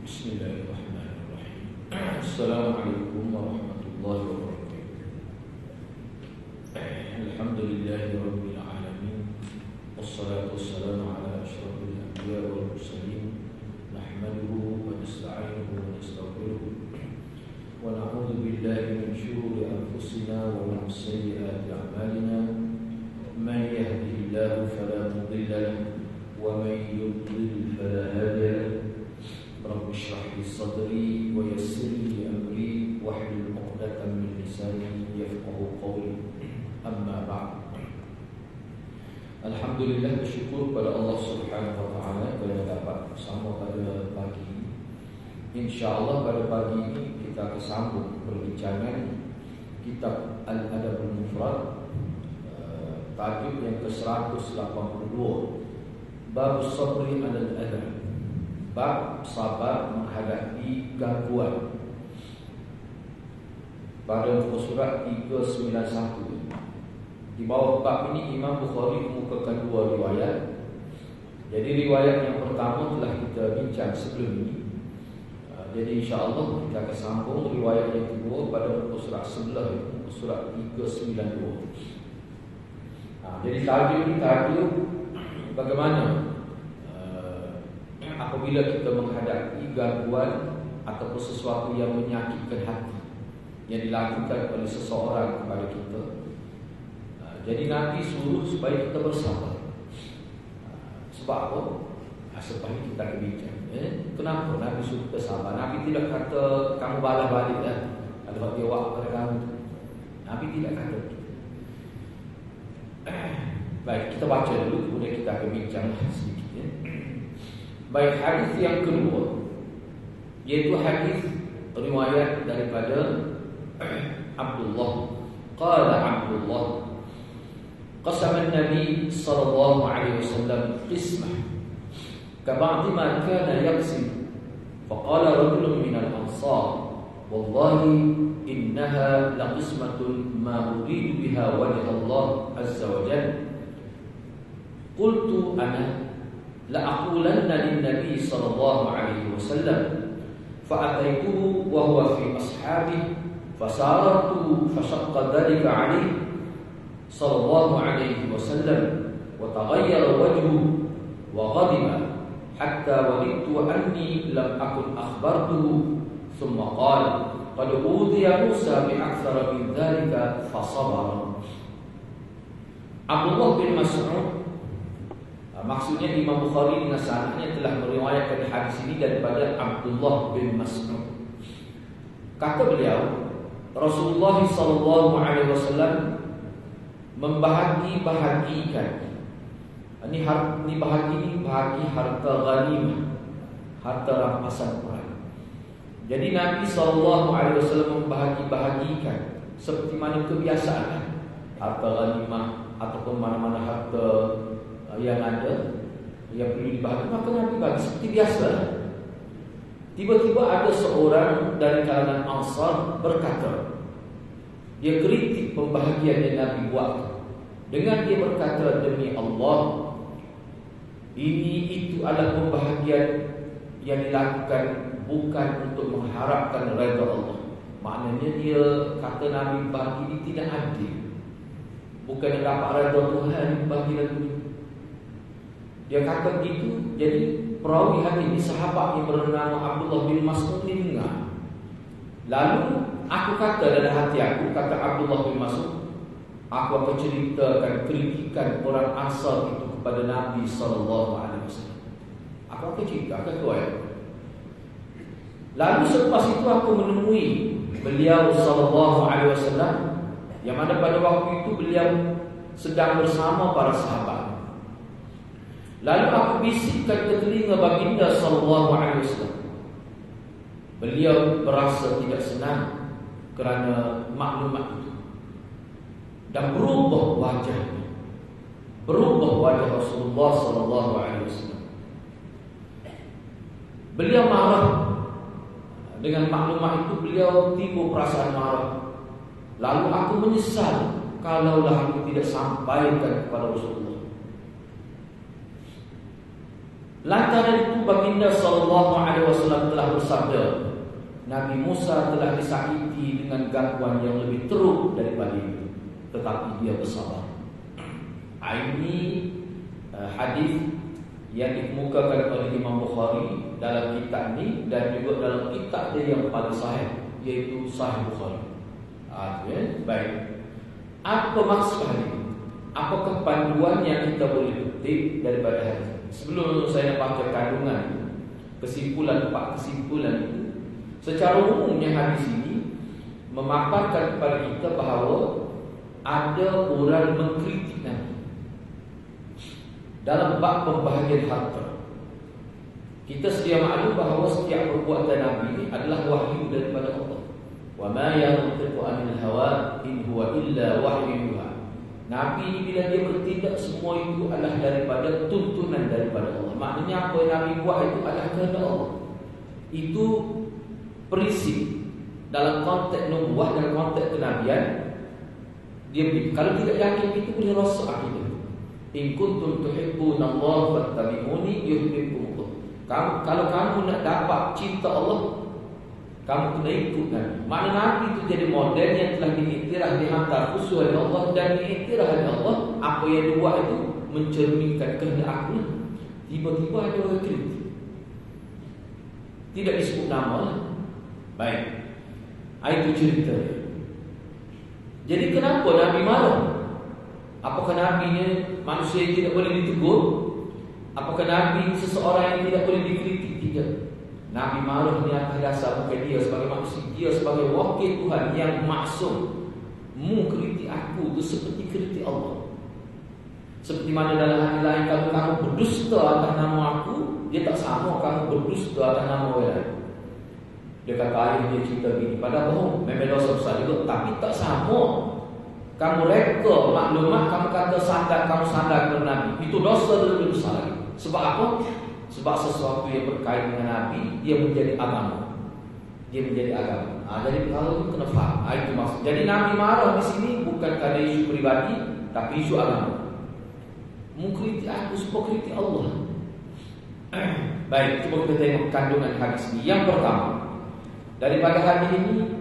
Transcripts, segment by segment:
Bismillahirrahmanirrahim. Assalamualaikum warahmatullahi wabarakatuh. Alhamdulillahirabbil alamin. Wassalatu wassalamu ala asyrafil anbiya wal mursalin. Nahmaduhu wa nasta'inuhu wa nastaghfiruh. Wa na'udzu billahi min shururi anfusina wa min sayyiati a'malina. Man yahdihillahu fala mudilla lahu wa man yudlil fala hadiya lahu. Rabbi shrah li sadri wa yassir li amri wahlul 'uqdatam min lisani yafqahu qawli. Amma ba'd. Alhamdulillah, bersyukur pada Allah Subhanahu wa taala kerana dapat bersama pada pagi ini. Insya-Allah pada pagi ini kita akan sambung perbincangan kitab Al-Adabul Mufrad, tajuk yang ke-182, Bab Sabri 'alal Adab. Bab sabar menghadapi gangguan. Pada muka surat 391. Di bawah bab ini Imam Bukhari mengemukakan dua riwayat. Jadi riwayat yang pertama telah kita bincang sebelum ini. Jadi insya-Allah kita akan sambung riwayat yang kedua pada muka surat sebelah, muka surat 392. Jadi tajuk ini tajuk bagaimana apabila kita menghadapi gangguan ataupun sesuatu yang menyakitkan hati yang dilakukan oleh seseorang kepada kita. Jadi Nabi suruh supaya kita bersabar. Sebab apa? Supaya kita kebincang. Kenapa Nabi suruh kita sabar? Nabi tidak kata kamu balas balik dah, ada dia buat pada kamu. Nabi tidak kata itu. Baik, kita baca dulu, kemudian kita akan bincang sedikit. Baik, hadis yang kedua, yaitu hadis riwayat daripada Abdullah. Qala Abdullah, qasama an-nabi sallallahu alaihi wasallam qismah kaba'di ma kana yaqsim, faqala rajulun min al-ansar, wallahi innaha laqismatun ma uridu biha wajha Allah azza wa jalla. Qultu ana لأقولن للنبي صلى الله عليه وسلم فأتيته وهو في أصحابه فساررت فشق ذلك عليه صلى الله عليه وسلم وتغير وجهه وغضب حتى وددت أني لم أكن أخبرته ثم قال قد أوذي موسى بأكثر من ذلك فصبر. Abdullah bin Mas'ud, maksudnya Imam Bukhari dengan sanadnya telah meriwayatkan hadis ini daripada Abdullah bin Mas'ud. Kata beliau, Rasulullah sallallahu alaihi wasallam membahagi-bahagikan. Ini bahagi harta ghanimah, harta rampasan perang. Jadi Nabi sallallahu alaihi wasallam membahagi-bahagikan seperti mana kebiasaan harta ghanimah ataupun mana-mana harta yang ada yang perlu dibahagi, maka Nabi bagi seperti biasa. Tiba-tiba ada seorang dari kalangan Ansar berkata, dia kritik pembahagian yang Nabi buat dengan dia berkata, demi Allah, itu adalah pembahagian yang dilakukan bukan untuk mengharapkan redha Allah. Maknanya dia kata Nabi bagi ini tidak adil, bukan dapat redha Tuhan bagi lagu ini. Dia kata begitu. Jadi perawi hadis ini sahabat yang bernama Abdullah bin Mas'ud ini dengar. Lalu aku kata dalam hati aku, kata Abdullah bin Mas'ud, aku akan ceritakan kritikan orang Ansar itu kepada Nabi sallallahu alaihi wasallam. Aku akan ceritakan kepada. Lalu selepas itu aku menemui beliau sallallahu alaihi wasallam, yang mana pada waktu itu beliau sedang bersama para sahabat. Lalu aku bisikkan ke telinga baginda sallallahu alaihi wasallam. Beliau berasa tidak senang kerana maklumat itu, dan berubah wajahnya, berubah wajah Rasulullah sallallahu alaihi wasallam. Beliau marah dengan maklumat itu. Beliau timbul perasaan marah. Lalu aku menyesal kalaulah aku tidak sampaikan kepada Rasulullah. Lantaran itu baginda sallallahu alaihi wasallam telah bersabda, Nabi Musa telah disakiti dengan gangguan yang lebih teruk daripada itu, tetapi dia bersabar. Ini hadis yang dikemukakan oleh Imam Bukhari dalam kitab ini dan juga dalam kitab dia yang paling sahih, yaitu Sahih Bukhari. Baik. Apa maksud hadis ini? Apakah panduan yang kita boleh petik daripada hadis? Sebelum saya baca kandungan kesimpulan, 4 kesimpulan itu, secara umumnya hadis ini memaparkan kepada kita bahawa ada orang mengkritik Nabi dalam bab pembahagian harta. Kita sedia maklum bahawa setiap perbuatan Nabi ini adalah wahyu daripada Allah. Wa ma yantiqu 'anil hawa in huwa illa wahyun yuha. Nabi bila dia bertindak, semua itu adalah daripada tuntunan daripada Allah. Maknanya apa yang Nabi buat itu adalah kehendak Allah. Itu prinsip dalam konteks nubuah dan konteks kenabian. Dia kalau tidak yakin itu boleh rosak akidah. In kuntum tuhibbunallaha fattabi'uni yuhibbukumullah. Kalau kamu nak dapat cinta Allah, kamu kena ikut Nabi. Makna Nabi itu jadi model yang telah diiktiraf, dihantar khusus oleh Allah dan diiktiraf oleh Allah. Apa yang dia buat itu mencerminkan kehendak aku. Tiba-tiba ada orang kritik, tidak disebut nama. Baik, itu cerita. Jadi kenapa Nabi marah? Apakah Nabi ni manusia yang tidak boleh ditegur? Apakah Nabi seseorang yang tidak boleh dikritik? Tidak. Nabi marah ni atas dasar bukan dia sebagai manusia, dia sebagai wakil Tuhan yang maksum. Mu kritik aku itu seperti kritik Allah. Seperti mana dalam hadis lain, kalau kamu berdusta atas nama aku, dia tak sama kamu berdusta atas nama orang lain. Dia kata ayah dia cerita begini, padahal bohong, memang dosa besar juga, tapi tak sama. Kamu reka maklumat, kamu kata kamu sandar kepada Nabi, itu dosa lebih besar lagi. Sebab apa? Sebab sesuatu yang berkait dengan Nabi, dia menjadi agama. Dia menjadi agama. Jadi kalau itu kena faham. Itu maksud. Jadi Nabi marah di sini bukan kerana isu pribadi, tapi isu agama. Mengkritik aku supaya kritik Allah. Baik, cuba kita tengok kandungan hadis ini. Yang pertama, daripada hadis ini,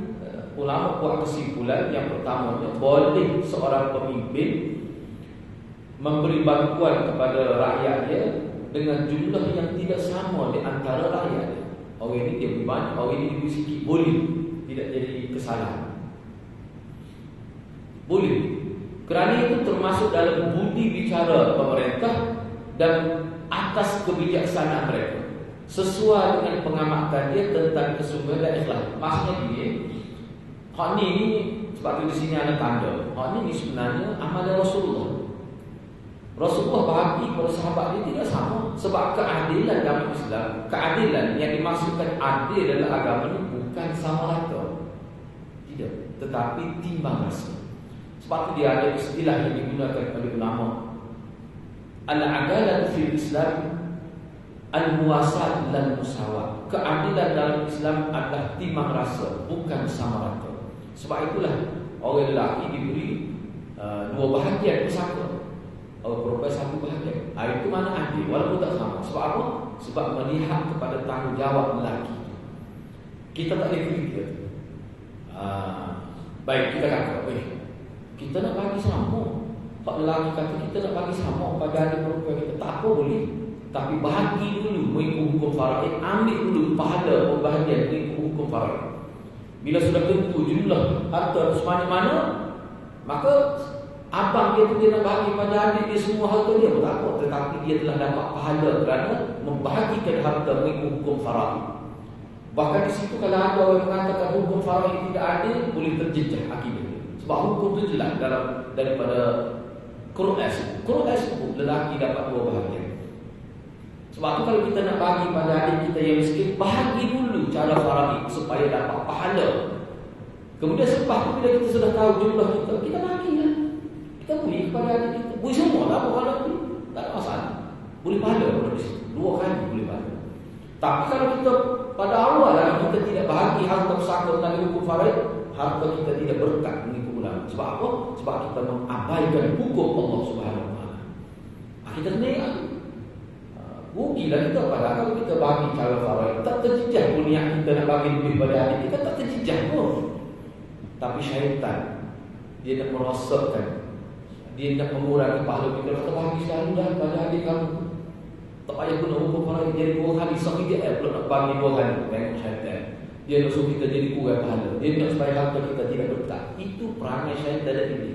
ulama buat kesimpulan yang pertamanya, boleh seorang pemimpin memberi bantuan kepada rakyatnya dengan jumlah yang tidak sama di antara rakyat. Orang ini dia beri banyak, orang ini diberi sikit, boleh. Tidak jadi kesalahan. Boleh. Kerana itu termasuk dalam budi bicara pemerintah dan atas kebijaksanaan mereka, sesuai dengan pengamatan dia tentang kesungguhan dan ikhlas. Maksudnya dia, hak ni sebab tu di sini ada tanda. Hak ni sebenarnya amalan Rasulullah. Rasulullah bahagi kepada sahabat dia tidak sama. Sebab keadilan dalam Islam, keadilan yang dimaksudkan adil dalam agama ini bukan sama rata. Tidak, tetapi timbang rasa. Sebab itu dia ada istilah yang digunakan oleh ulama. Al-adalah fil Islam al-muwasat dan musawat. Keadilan dalam Islam adalah timbang rasa, bukan sama rata. Sebab itulah orang lelaki diberi 2 bahagian pusaka, orang perempuan 1 bahagian. Itu mana adil, walaupun tak sama. Sebab apa? Sebab melihat kepada tanggungjawab lelaki. Kita tak boleh kritik. Baik, kita kata kita nak bagi sama. Pak lelaki kata kita nak bagi sama pada adik perempuan kita, tak apa boleh. Tapi bahagi dulu mengikut hukum faraid. Ambil dulu pahala pembahagian mengikut hukum faraid. Bila sudah tentu jumlah harta semana-mana, maka abang dia tu dia nak bahagi pada adik dia semua harta dia, tak apa. Tetapi dia telah dapat pahala kerana membahagikan harta mengikut hukum faraid. Bahkan di situ kalau ada orang mengatakan hukum faraid tidak adil, boleh terjejah akibat. Sebab hukum itu jelas daripada Quran hukum lelaki dapat 2 bahagian. Sebab tu kalau kita nak bagi pada adik kita yang miskin, bahagi dulu cara faraid supaya dapat pahala. Kemudian selepas tu bila kita sudah tahu jumlah kita bagilah. Kita beri kepada adik kita. Beri semua tak apa kalau beri, tak ada masalah. Boleh pahala pada situ. 2 kali boleh pahala. Tapi kalau kita pada awal kita tidak bahagi harta pusaka tentang hukum faraid, harta kita tidak berkat mengikut ulama. Sebab apa? Sebab kita mengabaikan hukum Allah Subhanahu Wa Taala. Kita kena ingat Rugilah kita. Padahal kalau kita bagi cara faraid, tak terjejah pun niat kita nak bagi lebih pada adik kita, tak terjejah pun. Tapi syaitan, dia nak merosakkan, dia nak mengurangi pahala kita. Kita bagi selalu dah pada adik kamu, tak payah guna hukum faraid jadi 2 kali. So kita pula nak bagi 2 kali. Tengok syaitan, dia nak suruh kita jadi kurang pahala. Dia nak supaya harta kita tidak berkah. Itu perangai syaitan ini.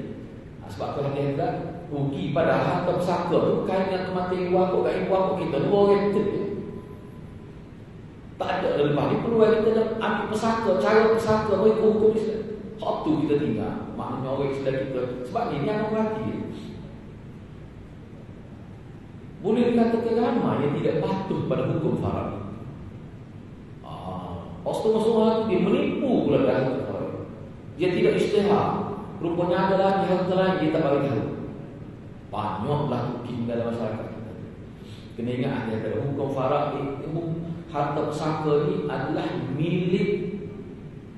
Sebab tu hati-hati rugi pada harta pesaka tu kait dengan kematian ibu bapa kita 2 orang tu. Tak ada lepas ni peluang kita nak ambil pesaka, cara pesaka mereka hukum Islam. Hak tu kita tinggal. Maknanya orang Islam kita. Sebab ni dia akan mati. Boleh dikatakan ramai yang tidak patuh pada hukum faraid. Setengah-setengah dia menipu pula dah harta faraid. Dia tidak istihar. Rupanya ada lagi harta lain dia tak bagi tahu. Banyaklah mungkin dalam masyarakat kita. Kena ingat ada hukum faraid, harta pusaka ni adalah milik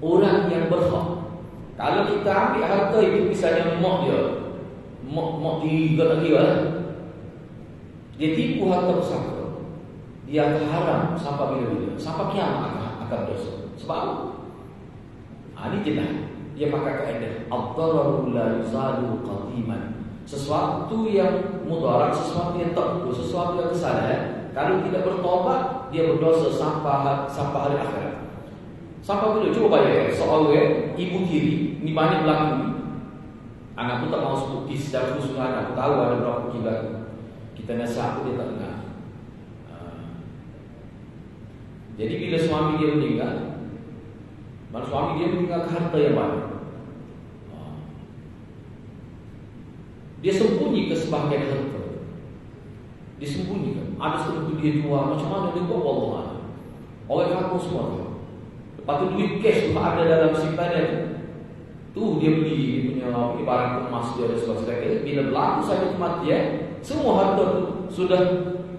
orang yang berhak. Kalau kita ambil harta itu misalnya mak dia, mak dia dia tipu harta pusaka, dia akan haram sampai bila-bila, sampai kiamat akan dosa. Sebab apa? Ini jelas. Dia pakai kaedah ad-dararu la yuzalu qadiman. Sesuatu yang mudarat, sesuatu yang tak betul, sesuatu yang kesalahan, kalau tidak bertobat, dia berdosa sampai hari akhirat. Sampai bila? Cuba bayar seorang ibu tiri, ni banyak berlaku ni. Anak pun tak mahu sebut secara khusus anak. Aku tahu ada berapa kira. Kita nasihat dia tak dengar. Jadi bila suami dia meninggal, mana suami dia meninggal harta yang banyak. Dia sembunyi ke sebahagian harta. Disembunyikan. Ada sesuatu dia jual. Macam mana dia buat? Allah. Orang kampung semua tu. Lepas tu duit cash tu ada dalam simpanan tu dia beli dia punya barang emas dia dan sebagainya. Bila berlaku satu kematian, semua harta tu sudah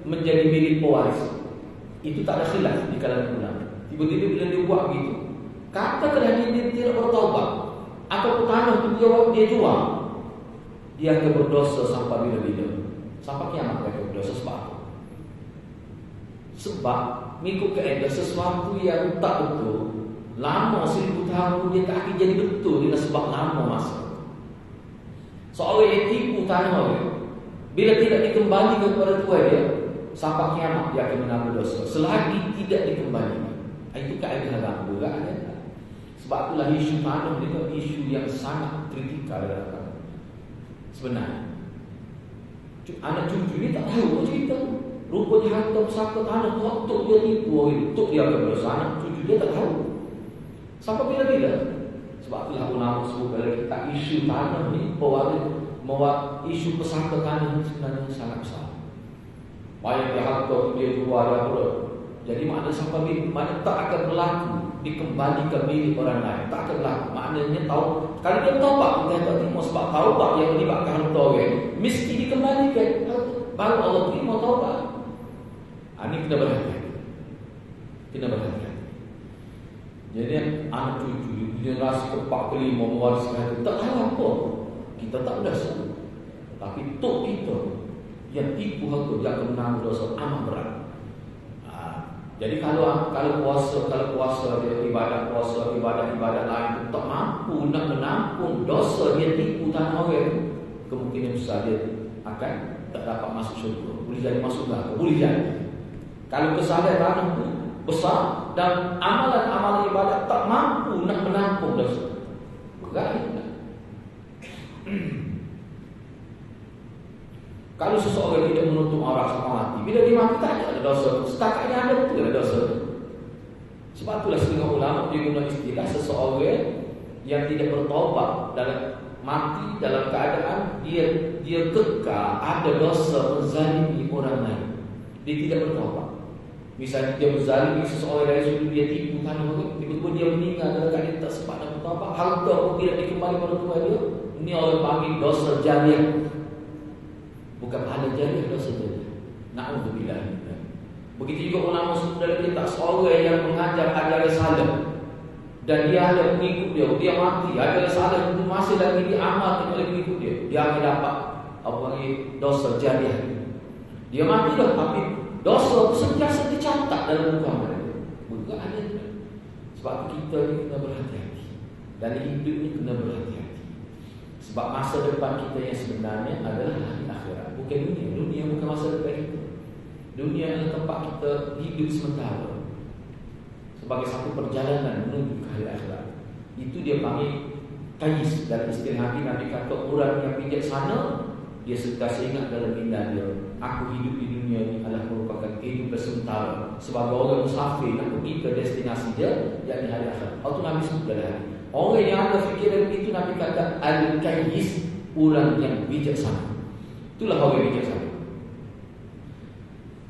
menjadi milik pewaris. Itu tak ada khilaf di kalangan ulama. Tiba-tiba bila dia buat begitu, katakanlah dia tidak bertaubat atau tanah tu dia jual, dia akan berdosa sampai bila-bila. Sampai kiamat dia akan berdosa. Sebab mengikut kaedah sesuatu yang tak betul, lama 1000 tahun dia tak akan jadi betul dengan sebab lama masa. Seorang yang tipu tanah dia, bila tidak dikembalikan kepada tuan dia, sampai kiamat dia akan menanggung dosa selagi tidak dikembalikan. Itu kaedah agama juga kan? Sebab itulah isu tanah ni isu yang sangat kritikal dalam agama. Sebenarnya anak cucu ni tak tahu cerita. Rupanya harta pusaka tanah tu untuk dia tipu, untuk dia akan berdosa. Anak cucu dia tak tahu. Sampai bila-bila. Sebab itulah ulama sebut kalau kita isu tanah ni isu pusaka tanah ni sebenarnya sangat besar. Banyak dia harta dia jual dia pula. Jadi makna sampai mana tak akan berlaku dikembalikan milik orang lain. Tak akan berlaku. Maknanya tahu kalau dia taubat, kita tak terima sebab taubat yang melibatkan harta orang mesti dikembalikan. Baru Allah terima taubat. Ini kena berhati-hati. Kena berhati-hati. Jadi anak cucu generasi ke-4 ke-5 mewariskan itu tak tahu apa. Kita tak berdosa. Tapi tok kita yang tipu harta dia akan menanggung dosa amat berat. Jadi kalau puasa dia ibadat lain tak mampu nak menampung dosa dia tipu tanah orang, kemungkinan besar dia akan tak dapat masuk syurga. Boleh jadi masuk neraka, boleh jadi. Kalau kesalahan tanah itu besar dan amalan-amalan ibadat tak mampu nak menampung dosa, berat. Kalau seseorang tidak menuntut orang sampai mati, bila dia mati tak ada dosa. Setakatnya ada betul ada dosa. Sebab itulah setengah ulama dia guna istilah seseorang yang tidak bertaubat dalam mati dalam keadaan dia kekal ada dosa menzalimi orang lain. Dia tidak bertaubat. Misalnya dia menzalimi seseorang dari sudut dia tipu tanah, tiba-tiba dia meninggal dalam keadaan tak sempat nak bertaubat, harta pun tidak dikembalikan pada tuan dia. Ini orang panggil dosa jariah. Bukan pahala jariah, dosa jariah. Na'udzubillah. Begitu juga ulama sebut dalam kitab seorang yang mengajar ajaran salah dan dia ada pengikut dia mati, ajaran salah itu masih lagi diamalkan oleh pengikut dia akan dapat dosa jariah. Dia mati dah tapi Dosa itu sentiasa dicatat dalam buku amal. Bukan ada. Sebab kita ni kena berhati-hati. Dalam hidup ni kena berhati-hati. Sebab masa depan kita yang sebenarnya adalah hari akhirat. Bukan dunia. Dunia bukan masa depan kita. Dunia adalah tempat kita hidup sementara. Sebagai satu perjalanan menuju ke hari akhirat. Itu dia panggil kais. Dalam istilah Nabi kata orang yang bijaksana, dia sentiasa ingat dalam minda dia, aku hidup di dunia ini adalah merupakan kehidupan sementara. Sebagai orang musafir nak pergi ke destinasi dia, yakni hari akhirat. Itu Nabi sebut dalam hari. Orang yang ada fikiran itu Nabi kata al-kais, orang yang bijaksana. Itulah orang yang bijaksana.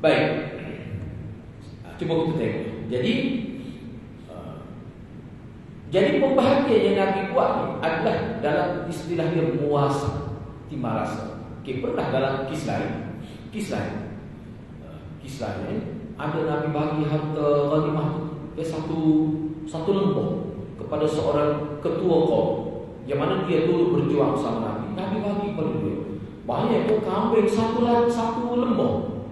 Baik, cuba kita tengok. Jadi pembahagian yang Nabi buat ni adalah dalam istilah dia muasa, timarasa. Okay, pernah dalam kisah lain ada Nabi bagi harta ghanimah ke satu lembah kepada seorang ketua kaum yang mana dia dulu berjuang sama Nabi. Nabi bagi pada dia banyak tu kambing satu lembah.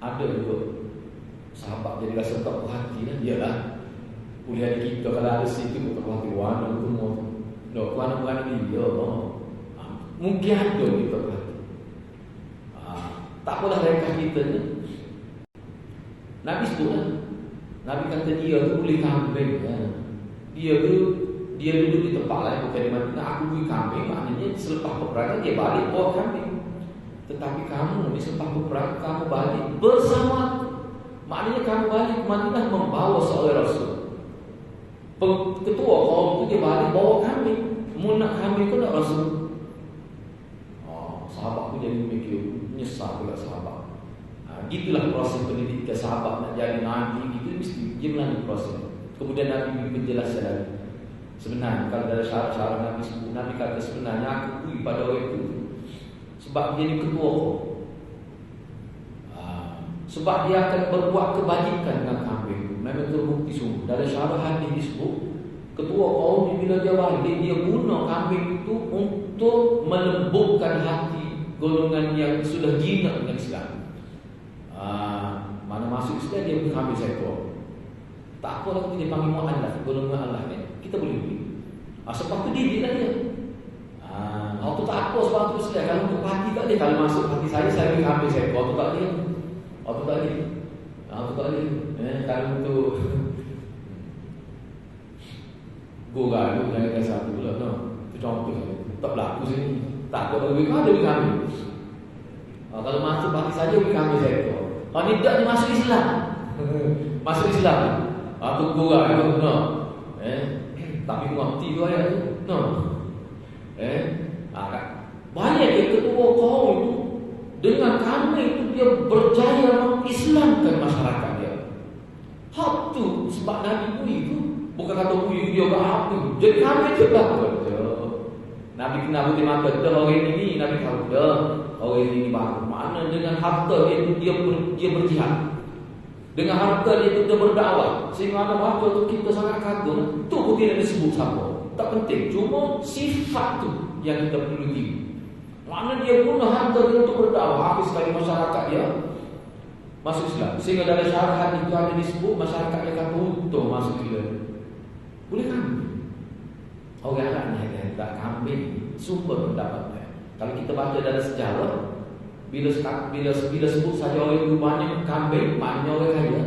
Ada juga sahabat jadi rasa tak berhati lah. Iyalah kuliah kita kalau ada situ tak berhati warna semua tu. Warna dia mungkin ada kita berhati. Tak apalah rekah kita ni. Nabi sebutlah. Nabi kata dia tu beli kambing. Dia duduk di tempat lain bukan di Madinah. Aku beli kambing, maknanya selepas peperangan dia balik bawa kambing. Tetapi kamu ni selepas peperangan kamu balik bersama aku. Maknanya kamu balik ke Madinah membawa seorang Rasul. Ketua kaum tu dia balik bawa kambing. Mu nak kambing pun nak Rasul. Sahabat pun jadi mikir, menyesal pula sahabat. Gitulah proses pendidikan sahabat nak jadi Nabi, gitu mesti dia melalui proses. Kemudian Nabi berjelaskan lagi. Sebenarnya kalau dalam syarat-syarat Nabi sebut, Nabi kata sebenarnya aku akui pada orang itu sebab dia ni ketua kau. Sebab dia akan berbuat kebajikan dengan kambing. Memang terbukti sungguh. Dalam syarat hadis disebut ketua kaum bila dia balik, dia guna kambing itu untuk melembutkan hati golongan yang sudah jinak dengan Islam. Mana masuk Islam dia boleh ambil seekor. Tak apa lah kita panggil mu'allaf, golongan Allah kan. Kita boleh beli. Sebab tu didik lah dia. Waktu tak apa sebab tu Islam. Kalau untuk hati tak boleh. Kalau masuk hati saya boleh ambil seekor. Waktu tak boleh. Waktu tak boleh. Kalau untuk gurau jangan satu pula. Itu contoh. Tak berlaku sini. Tak ada lebih kami. Kalau masuk hati saja lebih kami seekor. Kalau tidak dia masuk Islam. Masuk Islam. Tunggu lah itu. Tapi mengerti tu ayat tu. Banyak dia ketua kaum itu dengan kami itu dia berjaya mengislamkan masyarakat dia. Hak tu sebab Nabi bui itu bukan kata bui dia apa. Jadi kami itu berapa? Nabi kenal putih mata orang ini Nabi tahu orang ini baru. Mana dengan harta dia itu dia berjihad. Dengan harta dia itu dia berdakwah. Sehingga ada waktu tu kita sangat kagum. Tu pun tidak disebut siapa. Tak penting. Cuma sifat tu yang kita perlu tinggi. Mana dia guna harta dia untuk berdakwah. Habis bagi masyarakat dia masuk Islam. Sehingga dalam syarahan itu ada disebut masyarakat yang kata untung masuk Islam. Boleh kan? Orang Arab ni tak kambing sumber pendapatnya. Kalau kita baca dalam sejarah, bila sebut saja orang itu banyak kambing, maknanya orang kaya.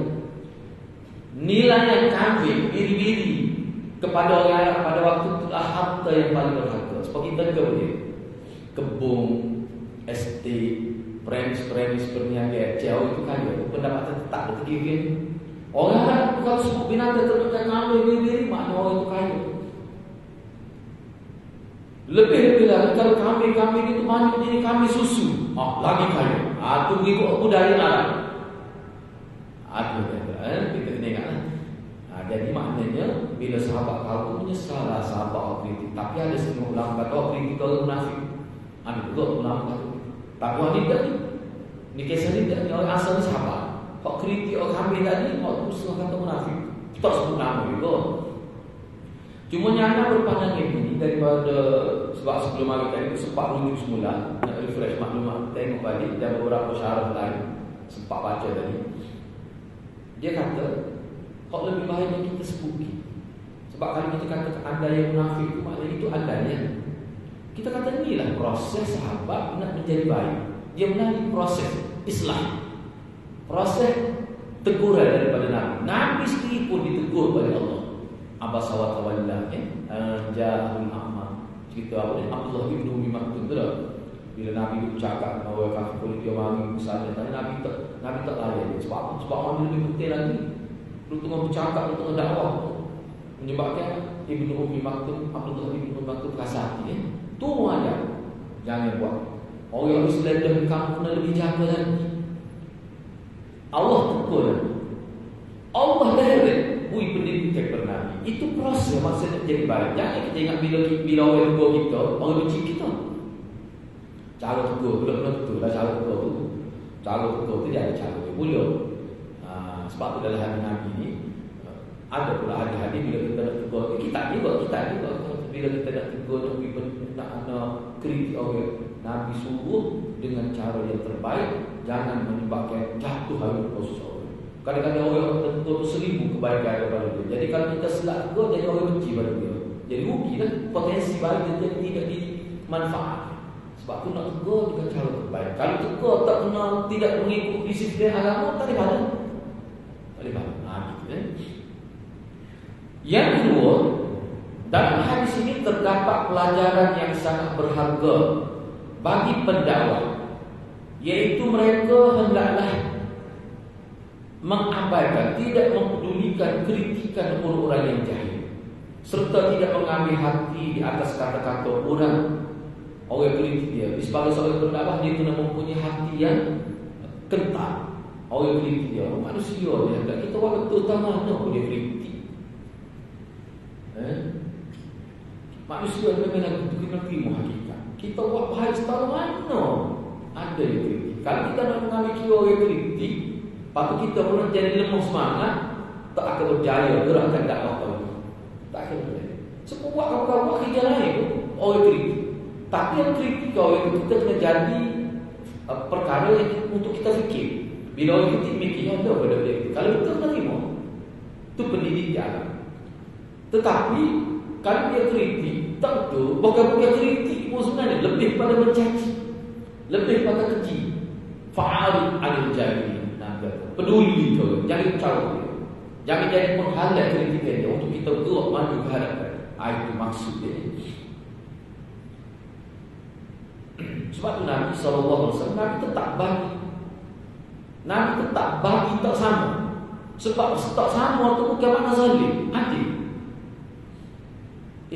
Nilai kambing biri-biri kepada orang Arab pada waktu itu harta yang paling berharga. Seperti kita juga boleh kebun, estate, premis perniagaan jauh itu kaya. Pendapatan tetap bertinggi. Orang Arab kalau sebut binatang terdekat kambing biri-biri, maknanya orang itu kaya. Lebih lagi kalau kambing itu banyak jadi kambing susu, lagi kaya. Itu ikut budaya Arab. Kita tengoklah. Jadi maknanya bila sahabat tahu menyesallah sahabat kritik. Tapi ada setengah ulama kata kritik orang munafik. Ada juga ulama kata. Tapi wanita ni kisah ni orang asal sahabat. Kau kritik orang kambing tadi, kau terus kata munafik. Tak sebut nama juga. Cuma nyana berpandangan ini daripada sebab sebelum hari tadi itu sempat rujuk semula nak refresh maklumat tengok balik dan beberapa syarat lain. sempat baca tadi. Dia kata, kalau lebih baik kita sebuki. Sebab kalau kita kata anda yang munafik itu, maknanya itu andanya. Kita kata inilah proses sahabat nak menjadi baik. Dia melalui proses Islam, proses teguran daripada Nabi. Nabi sendiri pun ditegur oleh Allah. Abasa wa tawalla, Jahul Ahmad. Cerita apa ni? Abdullah bin Umi Maktum tu dah. Bila Nabi bercakap dengan orang kafir, kalau dia mari misalnya, Nabi tak layan dia. Sebab apa? Sebab orang lebih penting lagi. Lu tengah bercakap, lu tengah dakwah, menyebabkan Ibnu Umi Maktum, Abdullah bin Umi Maktum kasar hati. Tu aja. Jangan buat. Orang yang seledah kamu kena lebih jaga lagi. Allah tegur. Allah direct bui pendidikan bernabi. Itu proses maksudnya jadi baik. Jangan kita ingat bila orang tegur kita, orang benci kita. Cara tegur, betul-betul betul lah cara tegur tu. Cara tegur tu dia ada cara dia mulut. Sebab tu dalam hadis Nabi ni ada pula hadis-hadis bila kita nak tegur, kita juga bila kita nak tegur, nak kritik orang, Nabi suruh dengan cara yang terbaik, jangan menyebabkan jatuh harga proses orang. Kadang-kadang orang tegur 1000 kebaikan daripada dia. Jadi kalau kita selak tegur, jadi orang benci pada dia. Jadi rugi lah, potensi baik dia tidak dimanfaatkan. Sebab tu nak tegur dengan cara terbaik. Kalau tegur tak kena, tidak mengikut disiplin agama, tak boleh pada. Tak boleh pada. Gitu. Yang kedua, dalam hadis ini terdapat pelajaran yang sangat berharga bagi pendakwah, yaitu mereka hendaklah mengabaikan, tidak mempedulikan kritikan orang-orang yang jahil, serta tidak mengambil hati di atas kata-kata orang kritik dia. Sebagai seorang pendakwah, dia kena mempunyai hati yang kental. Orang kritik dia, manusia dia, kita waktu utama mana dia kritik. Manusia memang itu kena terima hakikat. Kita buat bahaya setara mana ada yang kritik. Kalau kita nak mengambil kira orang kritik, patut kita pun jadi lemah semangat, tak akan berjaya gerakan dakwah kau. Tak akan berjaya. Semua buat kawan-kawan kerja lain pun orang kritik. Tapi yang kritik kau itu kita kena jadi perkara yang untuk kita fikir. Bila orang kritik mikirnya ada pada dia. Kalau kita terima, itu pendidikan. Tetapi kalau dia kritik, tentu bukan kritik pun sebenarnya lebih pada mencaci, lebih pada keji. Fa'al anil jahilin. Peduli tu, jangan campur dia. Jangan jadi penghalang kritikan dia untuk kita gerak maju ke hadapan. Itu maksud dia. Sebab tu Nabi SAW, Nabi tetap bagi. Nabi tetap bagi tak sama. Sebab tak sama tu bukan makna zalim, adil.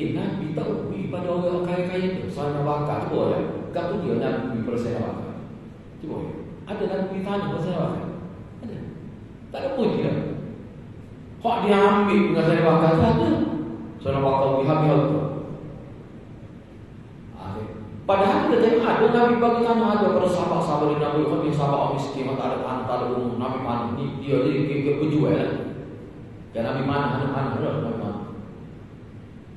Nabi tak beri pada orang kaya-kaya tu sana bakar. Cuba ya, kata dia Nabi beri pada sana bakar. Cuba ya, ada Nabi beri tanya pada sana bakar? Ada? Tak ada pun dia. Kok dia ambil dengan sana bakar? Tak ada. Sana bakar beri habis-habis tu. Padahal kita tengok ada Nabi bagi tanah, ada pada sahabat-sahabat Nabi. Kan dia sahabat orang miskin, tak ada tanah, tak ada umum. Nabi mana? Ni dia berjual lah. Dan Nabi mana? Nabi mana?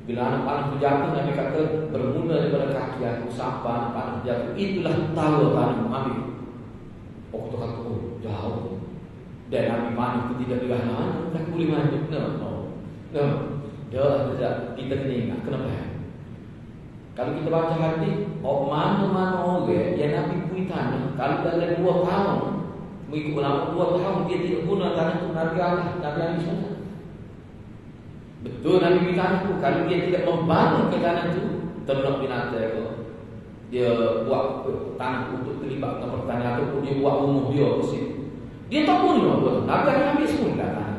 Bila anak panah itu jatuh, Nabi kata bermula daripada kaki aku sampai anak panah jatuh. Itulah tahu tanah mengambil. Kita kata, jauh. Dan Nabi panah itu tidak digahanan, tak boleh maju. No. Dia kita kena ingat. Kenapa? Kalau kita baca hadis, mana-mana orang yang Nabi beri tanah, kalau dalam 2 tahun, mengikut ulama 2 tahun dia tidak guna tanah itu, Nabi Ali SWT. Betul Nabi beri tanah itu. Kalau dia tidak membangun ke tanah itu, ternak binatang itu, dia buat tanah untuk terlibat dengan pertanian, ataupun dia buat rumah dia ke situ, dia tak guna pun. Nabi akan ambil semua tanah.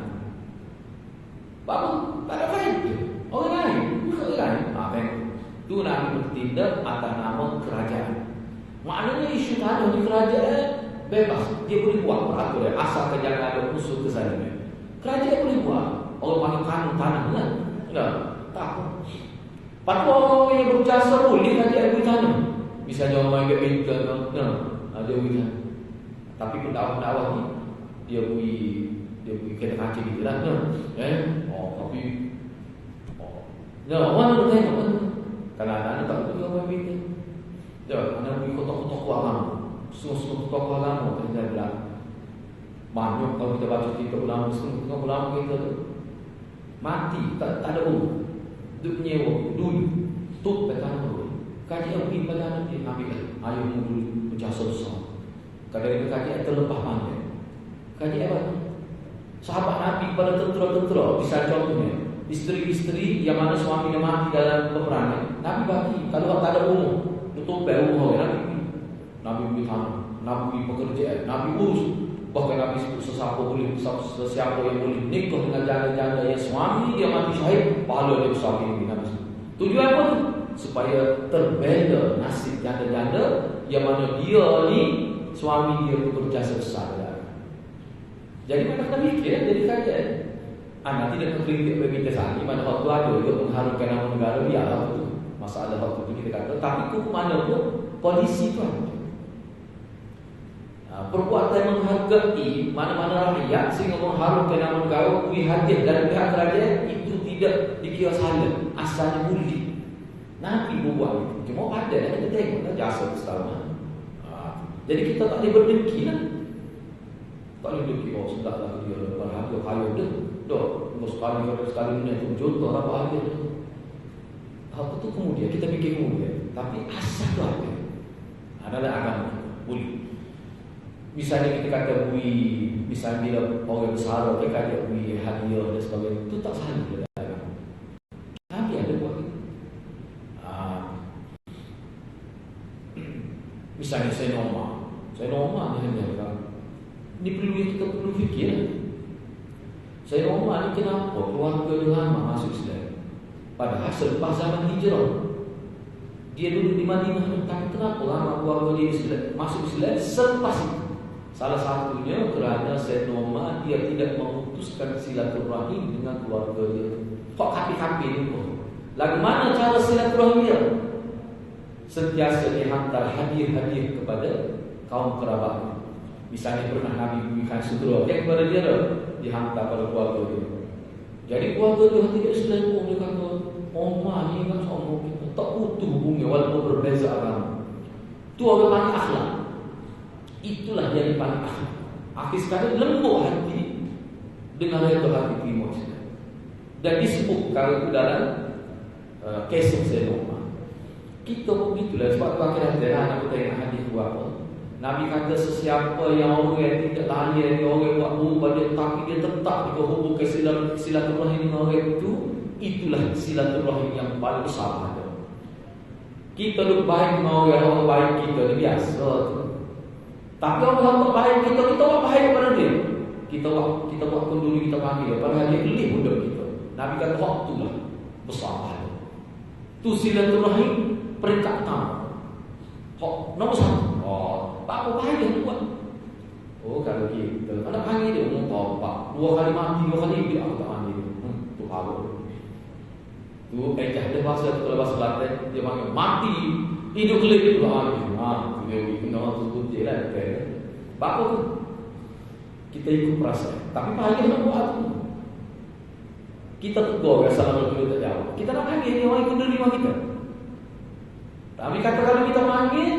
Bapak tak ada faedah. Orang lain, bukan orang lain. Itu Nabi bertindak atas nama kerajaan. Maknanya isu tanah di kerajaan bebas. Dia boleh buat peraturan asalkan jangan ada unsur kezaliman. Kerajaan boleh buat. Orang panggil tanah kan? Enggak. Tak. Patut orang yang berjasa boleh kerajaan beri tanah. Misalnya orang yang minta, ada beri tanah. Tapi pendakwah-pendakwah ni dia beri kena kancing gitu lah. Tapi orang nak tengok. Kalau anak-anak tak betul orang mikir. Jangan anak pergi kotak-kotak agama. Semua kotak agama kita bilang. Banyak kalau kita baca kitab ulama, setengah ulama kita tu mati, tak ada umur. Duduk nyewa, dulu tutup petang dulu. Kaji yang pergi pada anak dia, ambil ayo dulu pecah susah. Kadang-kadang kaji yang terlepas pandai. Kaji apa? Sahabat Nabi pada tentera-tentera, bisa contohnya isteri-isteri yang mana suaminya mati dalam peperangan, Nabi bagi. Kalau tak ada umur, tutup umur Nabi beri tanah, Nabi beri pekerjaan, Nabi urus. Bahkan Nabi sebut sesiapa yang boleh nikah dengan janda-janda yang suami dia mati syahid, pahala dia besar ini Nabi sebut. Tujuan apa tu? Supaya terbela nasib janda-janda yang mana dia ni suami dia berjasa besar. Jadi mana kita fikir, jadi kajian. Anak tidak mengkritik pemimpin sani, mana waktu ada dia mengharumkan nama negara, biarlah itu. Masalah waktu itu kita kata, tapi ke mana pun polisi tu ada. Perbuatan menghargai mana-mana rakyat sehingga mengharumkan nama negara, beri hadiah dari pihak kerajaan, itu tidak dikira salah, asalnya boleh. Nabi buat itu, cuma ada kita tengok jasa keselamatan. Jadi kita tak boleh berdengki lah. Tak boleh berdengki, oh sudahlah dia berharga kaya dah. Sekali ni itu contoh apa harga tu. Apa tu kemudian kita fikir kemudian, tapi asal tu ada. Adalah agama boleh. Misalnya kita kata bui, misalnya bila orang besar kita kata bui hadiah dan sebagainya, itu tak salah dalam agama. Nabi ada buat itu. Misalnya saya normal ni hanya ini kita perlu fikir. Saya normal ni kenapa keluarga Rahmah masuk Islam? Padahal selepas zaman hijrah dia duduk di Madinah, tapi kenapa Rahmah keluarga dia masuk Islam selepas itu? Salah satunya kerana Sayyid Umar dia tidak memutuskan silaturahim dengan keluarga dia. Kok kapi-kapi ni pun. Lagu mana cara silaturahim dia? Sentiasa dia hantar hadiah-hadiah kepada kaum kerabat. Misalnya pernah Nabi berikan sudra kepada dia, dihantar pada keluarga dia. Jadi keluarga dia tidak Islam pun dia kata, Umar ni kan sama kita, tak putus hubungnya walaupun berbeza agama. Itu orang paling akhlak. Itulah yang paling akhlak. Akhir sekali lembut hati dengan reda hati terima Islam. Dan disebut kalau itu dalam kisah Sayyidina Umar. Kita pun begitulah. Sebab tu akhir-akhir anak kita yang hadis buat apa, Nabi kata sesiapa yang orang yang tidak layan, orang buat berubah dia, tapi dia tetap dihubungkan silaturahim dengan orang itu, itulah silaturahim yang paling besar ada. Kita lebih baik dengan orang baik kita ni biasa tu. Tapi orang baik kita buat baik kepada dia. Kita buat kenduri kita panggil, padahal dia gelih budak kita. Nabi kata waktu lah besar pahala. Tu silaturahim peringkat pertama. Nombor satu. Apa baik dia buat? Kalau kita anak panggil dia umum tahu 2 kali mati, 2 kali hidup, aku tak mandi dia. Tu harum. Tu dia bahasa tu kalau bahasa Kelantan dia panggil mati hidup kelip tu mati. Dia kena tu je lah. Apa tu? Kita ikut perasaan. Tapi pahala nak buat tu. Kita tegur assalamualaikum tak jawab. Kita nak panggil dia orang ikut nerima kita. Tapi kata kalau kita panggil,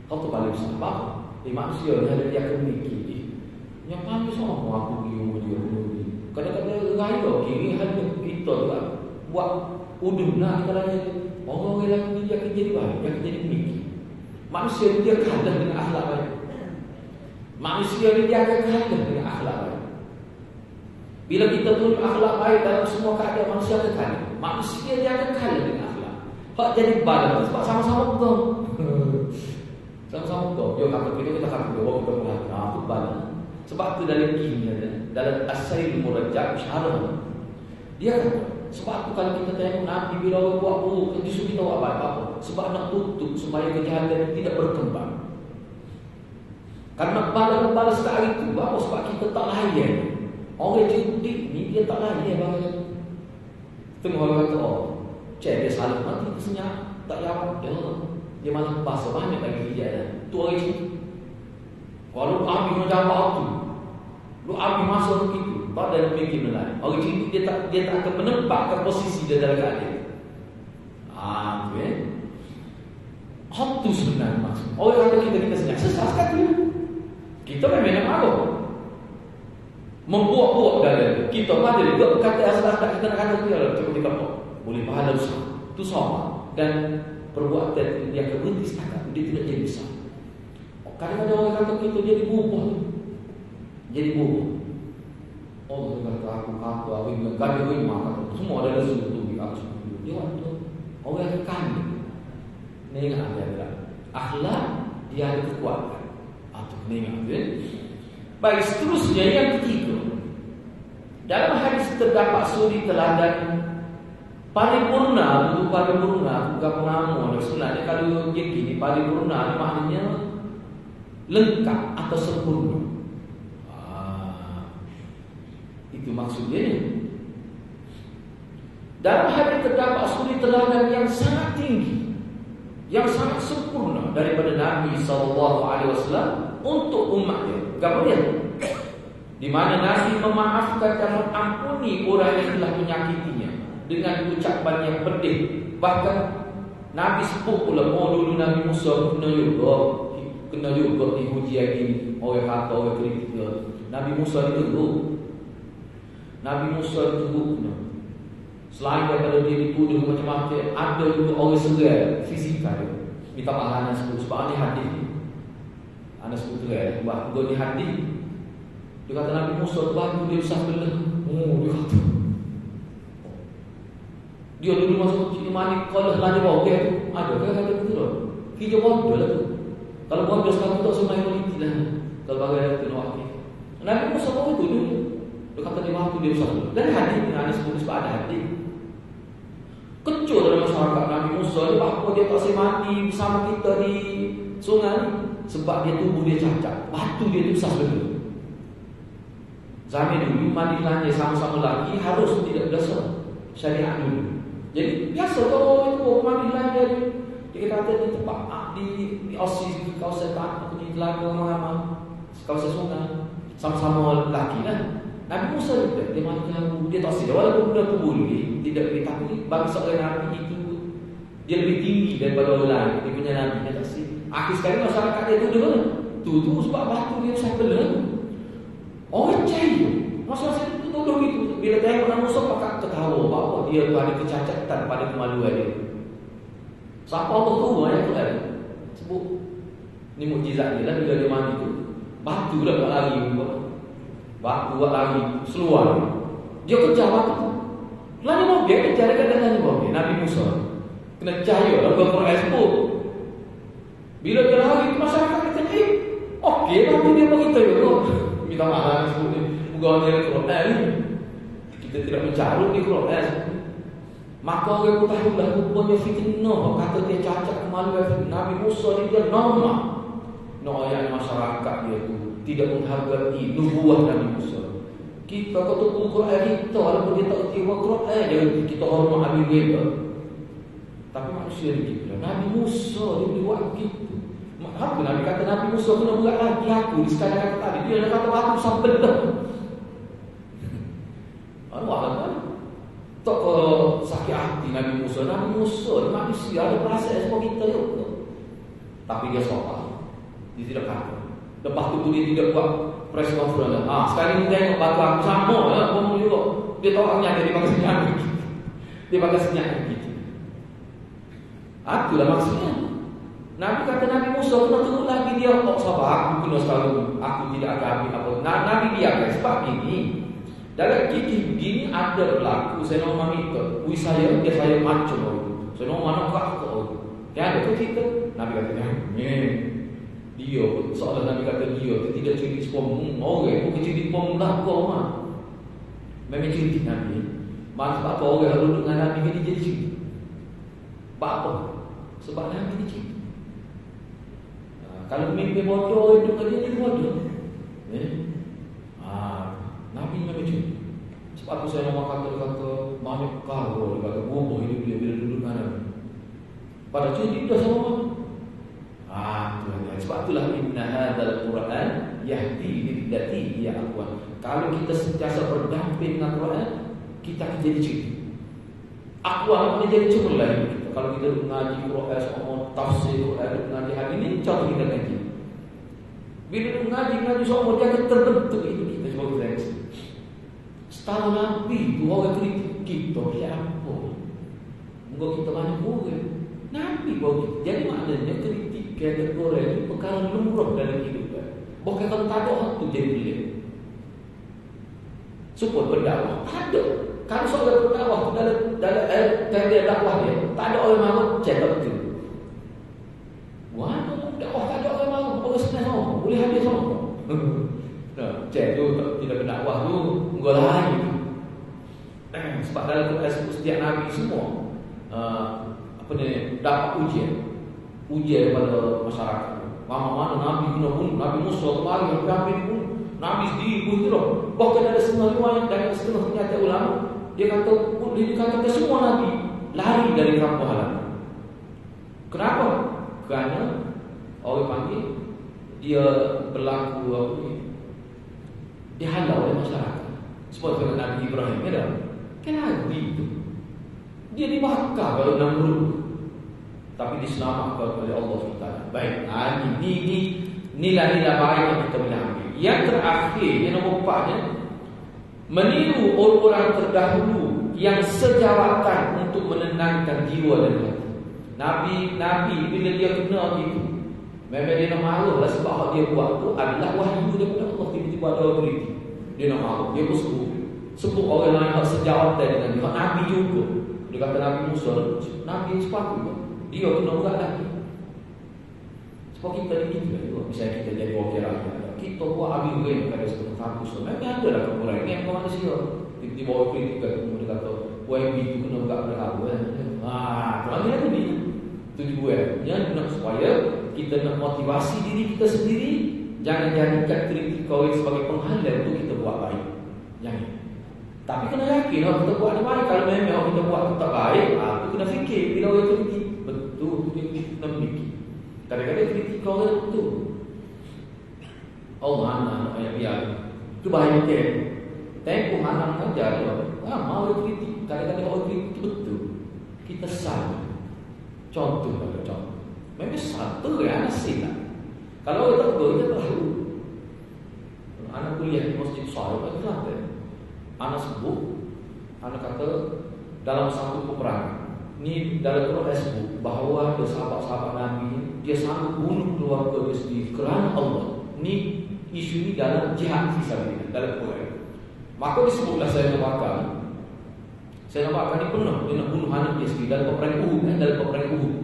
kau tu paling besar. Apa? Manusia ni ada dia akan memiliki. Yang panggil semua aku dia. Kadang-kadang raya kiri hanya kita juga buat udun nak kita raya. Orang lelaki dia akan jadi baik, dia akan jadi memiliki. Manusia dia kalah dengan akhlak baik. Manusia dia akan kalah dengan akhlak baik. Bila kita tunjuk akhlak baik dalam semua keadaan, manusia akan kalah. Manusia dia akan kalah dengan akhlak. Hak jadi badan sebab sama-sama betul. Sama-sama betul. Dia kata kita kata kita berhati. Itu badan. Sebab itu dalam kimia, dalam As-Sayyid Murajjah syarah, dia kata sebab itu kalau kita tengok Nabi bila orang buat buruk, justru kita buat apa-apa. Sebab nak tutup supaya kejahatan tidak berkembang. Karena balas sekali itu apa? Sebab kita tak layan. Orang cerdik ni dia tak layan balas. Tengok orang kata cek dia salah nanti kesenyap tak jawab dia malah bahasa banyak lagi dia tu orang cerdik. Kalau kami nak jawab tu, lu ambil masa begitu, tak ada fikir lain. Orang cerdik dia tak akan menempatkan posisi dia dalam keadaan. Hak tu sebenarnya maksud. Orang kata kita senyap sesat sekali. Kita memang nak malu. membuat-buat dalam kita pada juga kata asal tak kita nak kata dia cuba kita boleh pahala besar tu sama dan perbuatan yang berhenti setakat dia tidak jadi besar. Kadang-kadang orang kata kita jadi berubah, jadi berubah. Oh kata aku kata kata semua ada resu tu aku dia waktu orang yang kami ni ada akhlak dia ada kekuatan atau ni ada. Baik, seterusnya yang ketiga, dalam hadis terdapat suri teladan paripurna. Untuk paripurna bukan pengamu. Sebenarnya kalau gini paripurna maknanya lengkap atau sempurna. Itu maksudnya. Dalam hadis terdapat suri teladan yang sangat tinggi, yang sangat sempurna daripada Nabi SAW untuk umatnya. Kemudian di mana Nabi memaafkan dan mengampuni orang yang telah menyakitinya dengan ucapan yang pedih. Bahkan Nabi sebut pula, dulu Nabi Musa kena juga diuji lagi oleh kata oleh kritik. Nabi Musa itu kena. Selain daripada dia dituduh macam-macam, ada juga orang serai fizikal minta maaf Anas sebab ni hadis ni. Anas serai sebab dia hadis. Dia kata Nabi Musa batu dia usah belah. Dia kata. Dia dulu masuk sini mani kalau lagi bau ke ada kan kata betul tak? Hijau bodoh lah tu. Kalau bodoh sekarang tu semua politik lah. Kalau bagai tu nak. Nabi Musa bau itu dulu. Dia kata dia batu dia usah belah. Dan hadis ni Anas sebab ada hadis. Kecoh dalam masyarakat Nabi Musa ni bahawa dia tak mandi bersama kita di sungai sebab dia tubuh dia cacat. Batu dia tu susah betul. Zaman dulu mandi lanjut sama-sama lagi harus tidak biasa syariat dulu. Jadi biasa kalau itu mandi lanjut dia kata di tempat di osis di kawasan di telaga mana kawasan sungai sama-sama lelaki lah. Nabi Musa juga dia macam dia tak sedar walaupun dia tubuh dia tidak lebih tapi bagi seorang Nabi itu dia lebih tinggi daripada orang lain. Dia punya Nabi dia tak sedar. Akhir sekali masyarakat dia tu sebab batu dia usah belah. Orang percaya masa itu tuduh itu bila tengok Nabi Musa pakat ketawa bahawa dia ada kecacatan pada kemaluan dia. Siapa Allah tu yang Quran sebut ni mukjizat dia lah bila dia mandi tu batu dah tak lari batu buat lari seluar dia kejar batu lalu mobil kejar dekat mobil Nabi Musa kena cahaya lah Quran sebut bila dia lari masyarakat kata okey tapi dia beritahu minta maaf sebut ni bukan dia Quran kita tidak mencarut di Quran maka orang pun tahu lah rupanya fitnah kata dia cacat kemaluan Nabi Musa ni dia normal ayat masyarakat dia tu tidak menghargai nubuah Nabi Musa. Kita kata Quran kita walaupun dia tak erti Quran dia kita hormat Nabi dia. Tapi manusia ni kita Nabi Musa dia boleh buat begitu. Apa Nabi kata Nabi Musa kena buat lagi aku di sekadar kata tadi dia dah kata batu sampai dah. Allah kan tak sakit hati Nabi Musa ni manusia ada perasaan semua kita juga. Tapi dia sopan. Dia tidak kata. Lepas tu dia tidak buat press conference. Sekali ni tengok batu aku sama ya, pun juga. Dia tahu aku nyata dia pakai senyap. Dia pakai senyap gitu. Itulah maksudnya. Nabi kata Nabi Musa kena tunggu lagi dia sabar aku kena selalu aku tidak akan ambil apa. Nabi biarkan sebab ini dalam gini ada berlaku saya nak minta. Saya dia saya macam itu. Saya nak mana kau. Ya ada tu kita. Nabi kata dia soalan Nabi kata dia tidak cerita sepom orang bukan cerita pom lah kau mah memang cerita Nabi masa tak tahu orang duduk dengan Nabi ni jadi cerita apa sebab Nabi ni cerita kalau mimpi bodoh itu dia jadi bodoh Nabi memang cerita sebab tu saya nak kata banyak kau dia kata bodoh hidup dia bila duduk dengan Nabi pada cerita dah sama sebab itulah inna hadzal Quran yahdi lillati hiya aqwam. Kalau kita sentiasa berdamping dengan Quran, kita akan jadi cerita. Aqwam akan jadi cemerlang kita. Kalau kita mengaji Quran, semua tafsir Quran, mengaji hadis ini contoh kita ngaji. Bila ngaji semua dia akan terbentuk itu kita sebagai reaksi. Setahun Nabi tu orang kritik kita dia apa? Enggak kita banyak orang. Nabi bawa kita. Jadi maknanya kritik kategori ini perkara lumrah dalam kehidupan. Bukan kalau tak ada orang tu jadi boleh. Support berdakwah tak ada. Kalau seorang berdakwah dalam tanda dakwah dia tak ada orang mahu cakap tu. Wah, dakwah tak ada orang mahu. Orang senang sama. Boleh habis sama. Nah, cek tu tidak berdakwah tu enggak lain. Sebab dalam Quran setiap Nabi semua dapat ujian daripada masyarakat. Mana Nabi guna pun, Nabi Musa kemarin Nabi pun, Nabi sendiri pun itu loh. Bahkan ada setengah riwayat dan setengah penyataan ulama dia dikatakan semua Nabi lari dari kampung halaman. Kenapa? Kerana orang panggil dia berlaku dihalau oleh masyarakat. Seperti Nabi Ibrahim ya dah. Kenapa itu? Dia dibakar kalau Namrud. Tapi diselamatkan oleh Allah SWT. Baik, ini nilai-nilai baik yang kita boleh ambil. Yang terakhir, yang nombor 4-nya, meniru orang-orang terdahulu yang sejawatan untuk menenangkan jiwa dan hati. Nabi bila dia kena gitu, memang dia nak marah lah sebab dia buat tu adalah wahyu daripada Allah. Tiba-tiba ada autoriti, dia nak marah, dia pun sebut orang lain yang sejawatan dengan dia. Nabi juga. Dia kata Nabi Musa, Nabi sepatu dia kena buat lagi. Sebab kita ni kita juga. Misalnya kita jadi wakil rakyat, kita buat habis orang pada sebuah kampus. Memang ada lah kekurangan ni yang manusia. Tiba-tiba orang kritik dia kata YB tu kena buat pada aku kerana dia tu ni tujuannya nak supaya kita nak motivasi diri kita sendiri. Jangan jadikan kritik kau sebagai penghalang untuk kita buat baik. Jangan. Tapi kena yakin kalau kita buat ni baik. Kalau memang kita buat tak baik, tu kena fikir bila orang kritik. Betul tu kita kena fikir. Kadang-kadang kritik kau orang betul. Allah anak ayat-ayat kebaikan. Tempoh anak mengajar mau kritik. Kadang-kadang orang kritik betul. Kita salah. Contoh. Memang satu anak silap. Kalau kita tegur, kita tahu. Anak kuliah di masjid Syarif itu Kelantan. Anak sebut, anak kata dalam satu peperangan. Ni dalam Quran sebut bahawa ada sahabat-sahabat Nabi dia sanggup bunuh keluarga dia sendiri kerana Allah. Ni isu ni dalam jihad fisabilillah dalam Quran. Maka disebutlah saya nampak ni pernah dia nak bunuh anak dia sendiri dalam peperangan Uhud.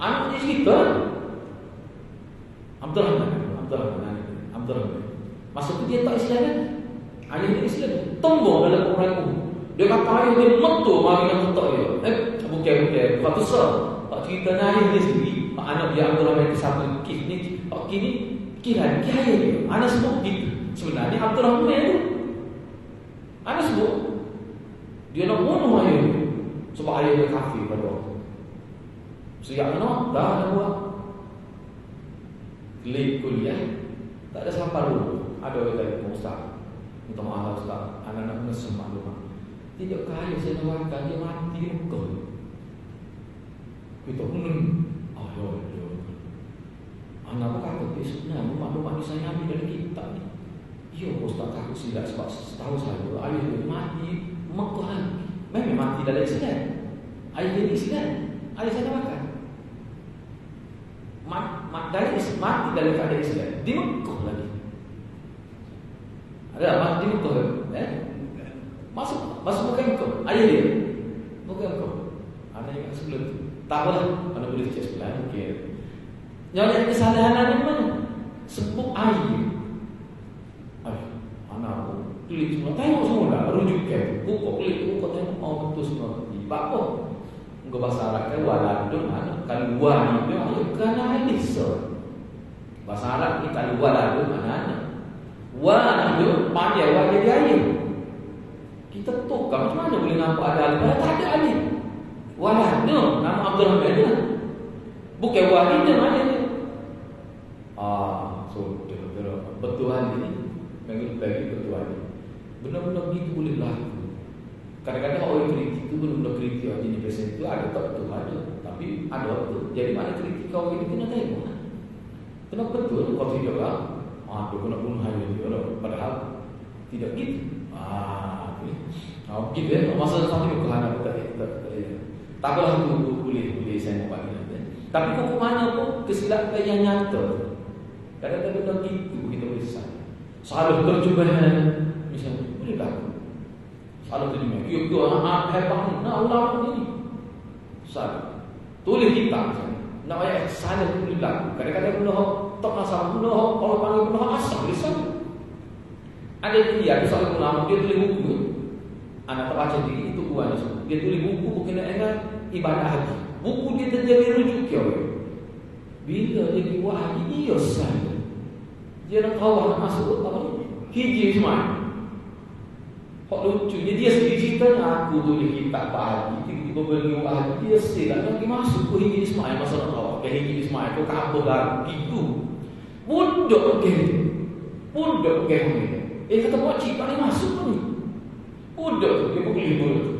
Anak dia cerita Abdurrahman. Masa tu dia tak Islam kan? Ayah dia Islam. Tembok dalam peperangan Uhud. Dia kata ayah dia metu mari nak ketak dia. Bukan. Lepas tu tak cerita ayah dia sendiri. Pak anak dia Abdurrahman itu satu kes ni. Pak kini kira ayah dia. Anak sebut gitu. Sebenarnya Abdurrahman itu anak sebut dia nak bunuh ayah dia sebab ayah dia kafir pada waktu. Siap nak dah buat. Klik kuliah tak ada sampai dulu. Ada orang tanya Ustaz, minta maaf Ustaz, anak-anak kena semak rumah. Tidak kaya saya doakan dia mati di Mekah. Kita pun anak pun kata dia sebenarnya rumah-rumah ni saya ambil dari kitab ni. Ya Ustaz, aku silap sebab setahu saya ayah dia mati Mekah. Memang mati dalam Islam. Ayah dia Islam. Ayah saya doakan mati dalam keadaan Islam di Mekah lagi. Ada mati di Mekah masuk bukan Mekah. Ayah dia bukan Mekah. Anak yang sebelum tu tahulah mana boleh cek sebelah okay. Yang kesalahan ni mana? Sebut ayah. Anak aku klik semua tengok semua dah rujukan buka klik tengok betul semua. Sebab apa? Enggak bahasa Arab kan waladun anak kaluan itu kerana hadis. Bahasa Arab ni kaluan anak. Waladun panjang wa jadi alif. Kita tukar macam mana boleh nampak ada alif? Tak ada alif. Waladun nama Abdurrahman dia. Bukan walidah mana dia. Betul ni. Bagi betul ni. Benar-benar begitu boleh berlaku. Kadang-kadang orang kritik itu benar-benar kritik orang jenis presiden itu ada tak betul ada. Tapi ada betul. Jadi mana kritik kau ini kena tengok. Kenapa betul? Kalau tidak lah, dia kena bunuh hari dia. Padahal tidak gitu. Begitu ya. Masa sampai ke anak kita. Tak apalah boleh saya mau bagi nanti. Tapi hukumannya pun kesilapan yang nyata. Kadang-kadang begitu kita berisah. Salah terjemahan misalnya boleh berlaku. Salah terjemahan. Itu hebat. Ulama ini salah. Tulis kita misalnya. Nak ayat salah itu boleh berlaku. Kadang-kadang benda tak masalah. Benda orang panggil benda asal berisah. Ada dia soal ulama dia tulis buku. Anak terbaca diri itu bukan semua. Dia tulis buku berkenaan ibadah haji. Buku dia terjadi rujuk ke orang. Bila dia buat haji dia salah. Dia nak tahu nak masuk apa ni? Hiji semua. Hak lucunya dia sendiri cerita aku tulis kitab haji. Tiba-tiba beli haji dia sila lagi masuk ke hiji Ismail masa nak tahu. Ke hiji Ismail tu kabur lagi itu. Bodoh ke. Bodoh ke ni. Kata pakcik tak boleh masuk pun ni. Bodoh tu, dia pukul bodoh tu.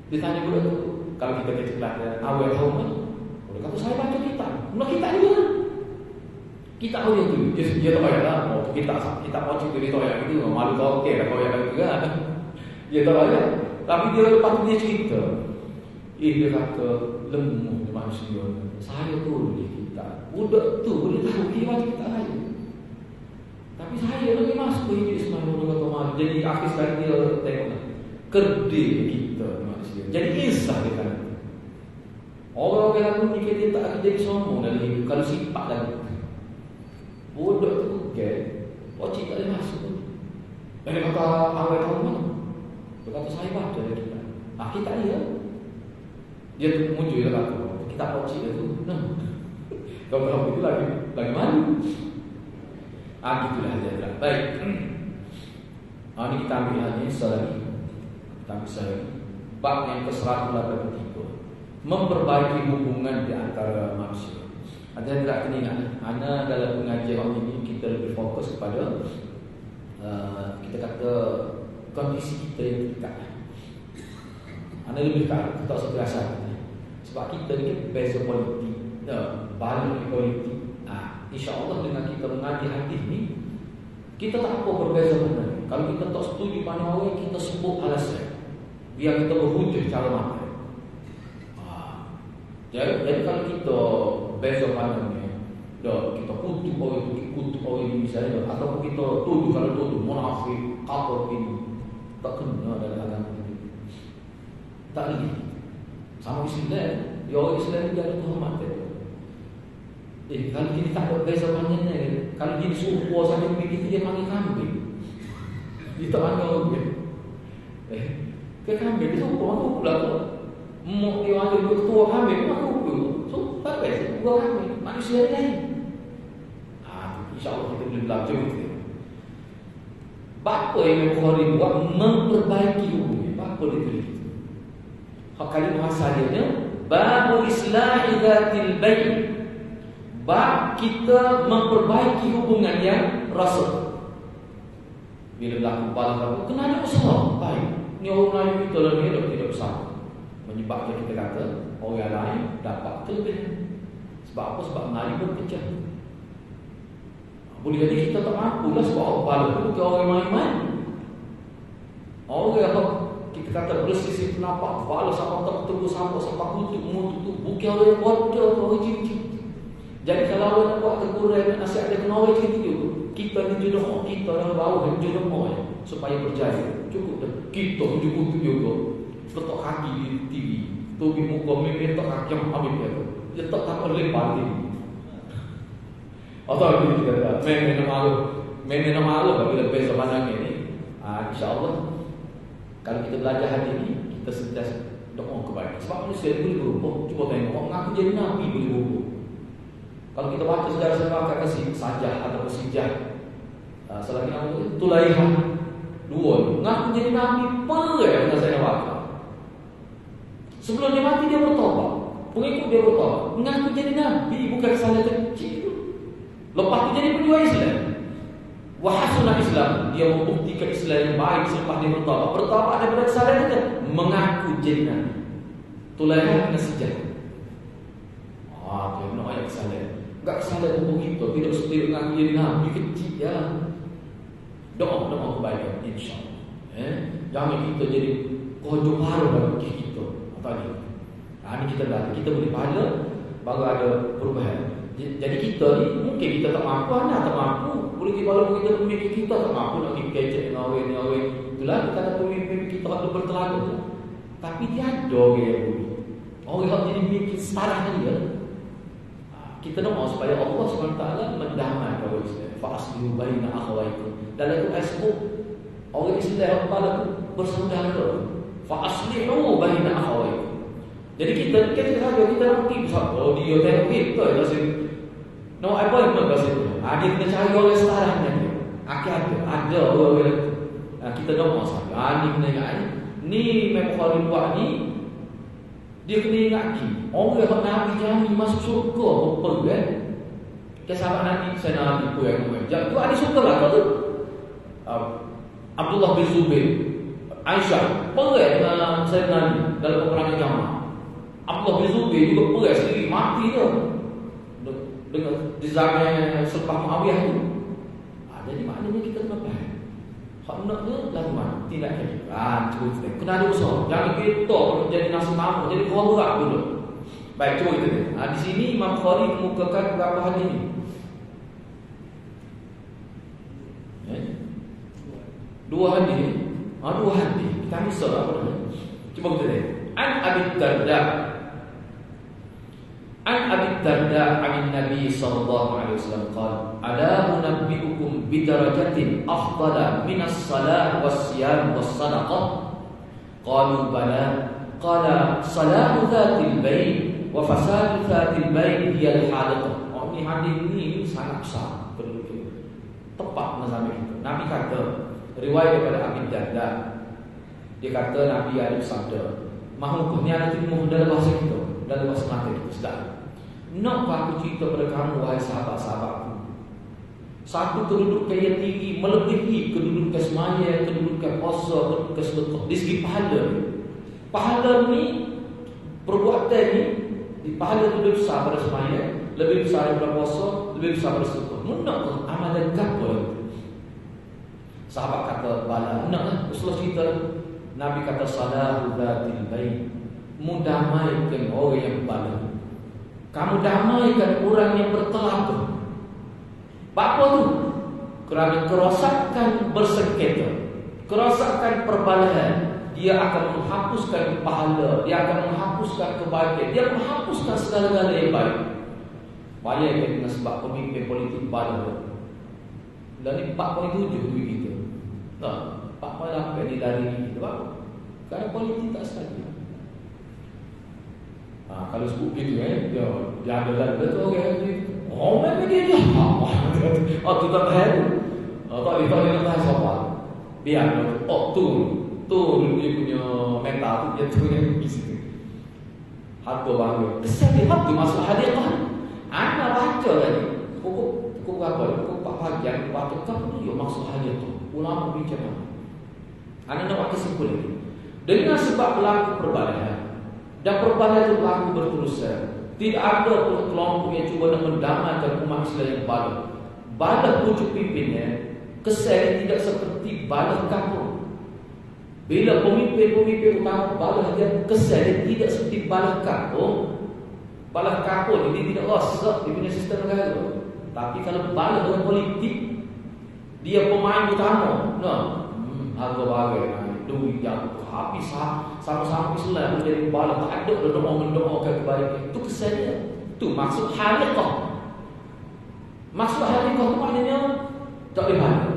Dia tanya bodoh tu, kalau kita kecil awal tahu kan? Bodoh kata saya baca kitab. Nak kitab juga kan? Kitab apa dia tu? Dia tak payah lah. Kitab pakcik tu dia tak payah gitu. Malu kau okey lah kau yang itu kan? Dia tak payah. Tapi dia lepas tu dia cerita. Dia kata lemah manusia. Saya tu dia kitab. Bodoh tu boleh tahu dia baca kitab saya. Tapi saya lagi masuk ke hidup Ismail Muhammad Kamal. Jadi akhir sekali dia tengok kerdil kita manusia. Jadi insah dia kan. Orang lalu jika dia tak akan jadi sombong dalam hidup. Kalau sifat lagi bodoh tu bukan. Pakcik tak boleh masuk pun. Dia kata awal tahun mana? Dia kata saya baca dia kita. Kita dia. Dia muncul dia kata kita pakcik tu. Kalau itu lagi mana? Gitulah dia. Baik. Ini kita ambil lagi sekali. Kita ambil sekali. Bab yang ke-183. Memperbaiki hubungan di antara manusia. Ada tidak kena ingat. Hanya dalam pengajian ini kita lebih fokus kepada kita kata kondisi kita yang dekat. Anda lebih dekat. Kita tak seberasa. Sebab kita ni beza politik. Balik politik. InsyaAllah dengan kita mengaji hadis ni, kita tak apa berbeza benar. Kalau kita tak setuju pada orang, kita sebut alasan biar kita berhujah cara mata. Jadi kalau kita beza pandangnya, kita kutuk orang itu, kutuk orang ini misalnya, ataupun kita tuduh kalau tuduh munafik, kafir ini, tak kena dalam agama ini. Tak lagi. Sama Islam, orang Islam ni dia ada hormat dia. Kalau dia tak ada beza panjangnya, kalau dia disuruh puas saja begitu dia panggil kambing. Dia tak panggil orang. Ke kambing dia suruh puas pula tu. Mak dia panggil ketua kambing aku pun. So tak beza dua kambing manusia lain. InsyaAllah kita boleh belajar kita. Bapa yang Bukhari buat memperbaiki hubungan. Bapa dia tulis. Hak kalimah asalnya babu islahi dzatil bain. Bab kita memperbaiki hubungan yang rasa. Bila berlaku balas kena ada usaha. Baik. Ni orang Melayu kita lah ni tidak besar. Menyebabkan kita kata orang lain dapat kelebihan. Sebab apa? Sebab Melayu berpecah. Boleh jadi kita tak mampu lah sebab orang balas itu bukan orang main-main. Orang yang kita kata bersisih pendapat balas apa tak tegur sampai kutuk mutu tu bukan orang yang bodoh atau orang cincin. Jadi kalau orang nak buat teguran nasihat dia kena orang macam tu, kita ni jodoh kita dalam bawah dan jodoh orang supaya berjaya. Cukup dah. Kita tunjuk juga. Letak kaki di TV. Tubi muka mimpi letak kaki yang ambil dia. Letak tak boleh balik. Atau kita dah main nama Allah bagi lebih zaman ini. InsyaAllah kalau kita belajar hari ini kita sentiasa doa kebaikan. Sebab manusia boleh berubah. Cuba tengok orang ngaku jadi Nabi boleh berubah. Kalau kita baca sejarah akan kasih sajah atau sijah, selagi itu Tulaiha dua, ngaku jadi Nabi perai dengan saya baca. Sebelum dia mati dia bertobat, pengikut dia bertobat, ngaku jadi Nabi bukan salah kecil. Lepas itu jadi penjual Islam. Wahasuna Islam, dia membuktikan Islam yang baik selepas dia bertobat. Bertobat daripada kesalahan itu mengaku jadi Nabi. Tulaiha dengan sijah. Dia kena ayat kesalahan. enggak salah umur kita, tidak seperti dengan jadi Nabi kecil ya. Doa kebaikan insya-Allah. Jangan kita jadi kojo baru bagi kita. Tadi. Ini kita boleh pahala baru ada perubahan. Jadi kita ni mungkin kita tak mampu, anak tak mampu. Boleh kalau kita pemimpin kita tak mampu nak kecek ngawin. Itulah kita ada pemimpin kita tak bertelaga. Tapi dia ada orang yang boleh. Orang yang jadi pemimpin setara dia. Kita nak mahu supaya Allah SWT mendamai kaum Islam. Fa'aslihu baina akhawaikum. Dalam Quran sebut orang Islam bersaudara. Fa'aslihu baina akhawaikum. Jadi kita saja kita nak pergi besar. Oh dia tengok kita rasa. No apa yang bahasa itu. Dia kena cari orang setaranya dia. Ada orang kita nak mahu saja. Ni kena ingat ni memang Khalil buat ni. Dia kena ingat ni. Orang yang Nabi jamin masuk surga apa kan? Ke sahabat Nabi saya Nabi pun yang mengajar. Tu ada surga lah tu. Abdullah bin Zubair, Aisyah, pergi dengan saya Nabi dalam peperangan Jamal. Abdullah bin Zubair juga pergi sendiri mati dia. Dengan di zaman selepas Muawiyah tu. Jadi maknanya kita kena faham. Hak nak tu lawan tidak jadi. Cuba kita kena ada usaha. Jangan kita jadi nasi mamak, jadi orang berat dulu. Baik, cuba kita lihat. Di sini Imam Bukhari mengukakan berapa hadis ni? Dua hadis. Dua hadis. Kita misal apa namanya? Cuba kita lihat. An Abi Darda. An Abi Darda an Nabi sallallahu alaihi wasallam qala, "Ala unabbiukum bi darajatin afdala min as-salat was-siyam was-sadaqah?" Qalu bala. Qala salatu dzatil bayn wa fasadu dzatil bayn hiya al-hadathah. Ini hadis ini sangat besar penduduknya. Tepat mazhab itu. Nabi kata, riwayat daripada Abi Darda. Dia kata Nabi ada bersabda, "Mahu ni ada timu dalam bahasa kita, dalam bahasa mata kita sedang. Nak aku cerita pada kamu wahai sahabat-sahabatku. Satu kedudukan yang tinggi melebihi kedudukan semaya, kedudukan puasa, kedudukan sedekah di segi pahala. Pahala ni perbuatan ni di pahala itu lebih besar pada semaya, lebih besar daripada puasa, lebih besar daripada sedekah. Nak amalan apa? Sahabat kata bala, nak Rasulullah cerita. Nabi kata salahu dzatil bain. Mudamaikan orang yang bala. Kamu damaikan orang yang bertelaga. Apa tu? Kerana kerosakan bersengketa, kerosakan perbalahan, dia akan menghapuskan pahala, dia akan menghapuskan kebaikan, dia menghapuskan segala-galanya yang baik. Bayangkan dengan sebab pemimpin politik bala. Dan ni 4.7 duit kita. 4.8 ni dari kita. Kerana politik tak sekali. Kalau sebut gitu dia ada lah betul orang ni. Memang dia jahat. Tu tak tahu. Tak boleh tahu siapa. Biar tu dia punya mental tu dia tu yang bisik. Harga baru. Besar dia tu masuk hadiah. Anak baca tadi. Pukul berapa? Pukul 4 pagi. Baca tu dia masuk hadiah tu. Ulama bincang. Anak nak kesimpulan lagi. Dengan sebab berlaku perbalahan dan perbalahan itu berlaku berterusan, tidak ada pun kelompok yang cuba nak mendamaikan umat Islam yang bala. Bala pucuk pimpinnya kesan tidak seperti bala kapur. Bila pemimpin utama bala dia kesan dia tidak seperti bala kapur. Bala kapur ini tidak rosak di punya sistem negara. Tapi kalau bala dengan politik, dia pemain utama. Harga bagai duit yang habis sama-sama Islam menjadi bala, tak ada mendoakan kebaikan. Itu kesannya. Itu maksud haliqah. Maksud haliqah itu maknanya tak boleh pahala.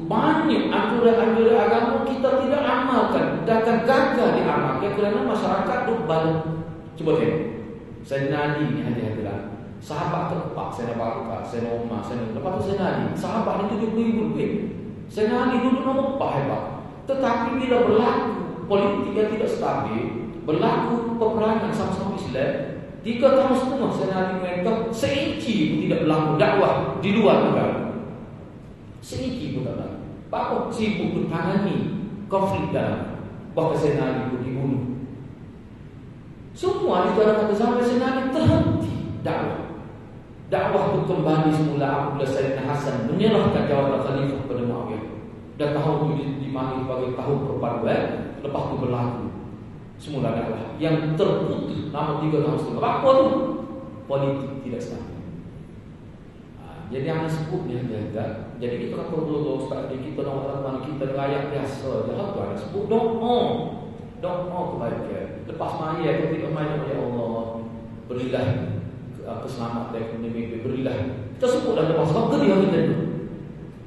Banyak anjuran-anjuran agama kita tidak amalkan dan akan gagal diamalkan kerana masyarakat itu bala. Cuba tengok. Sayyidina Ali ni hadiah-hadiah. Sahabat terempat, Sayyidina Bakar, Sayyidina Umar, lepas tu Sayyidina Ali. Sahabat ni 70,000 lebih. Sayyidina Ali duduk nombor 4 hebat. Tetapi bila berlaku politik yang tidak stabil, berlaku peperangan sama-sama Islam, 3 tahun setengah Sayyidina Ali mereka seinci pun tidak berlaku dakwah di luar negara. Seinci pun tak berlaku. Bapa sibuk bertangani konflik dalam. Bahkan Sayyidina Ali pun dibunuh. Semua di dalam kata zaman Sayyidina Ali terhenti dakwah. Dakwah itu kembali semula apabila Sayyidina Hasan menyerahkan jawatan khalifah kepada Muawiyah. Dan tahun itu dimaknai sebagai tahun perpaduan. Lepas itu berlaku semula dakwah yang terputus nama 3 tahun setelah. Apa tu? Politik tidak stabil. Jadi yang sebut ni agak. Jadi kita kata dulu Ustaz, kita nak orang kita rakyat biasa. Jangan tu ada sebut doa kebaikan. Lepas maya kita maya, ya Allah, berilah keselamatan ekonomi, berilah. Kita sebut dalam lepas sebab dia kita tu.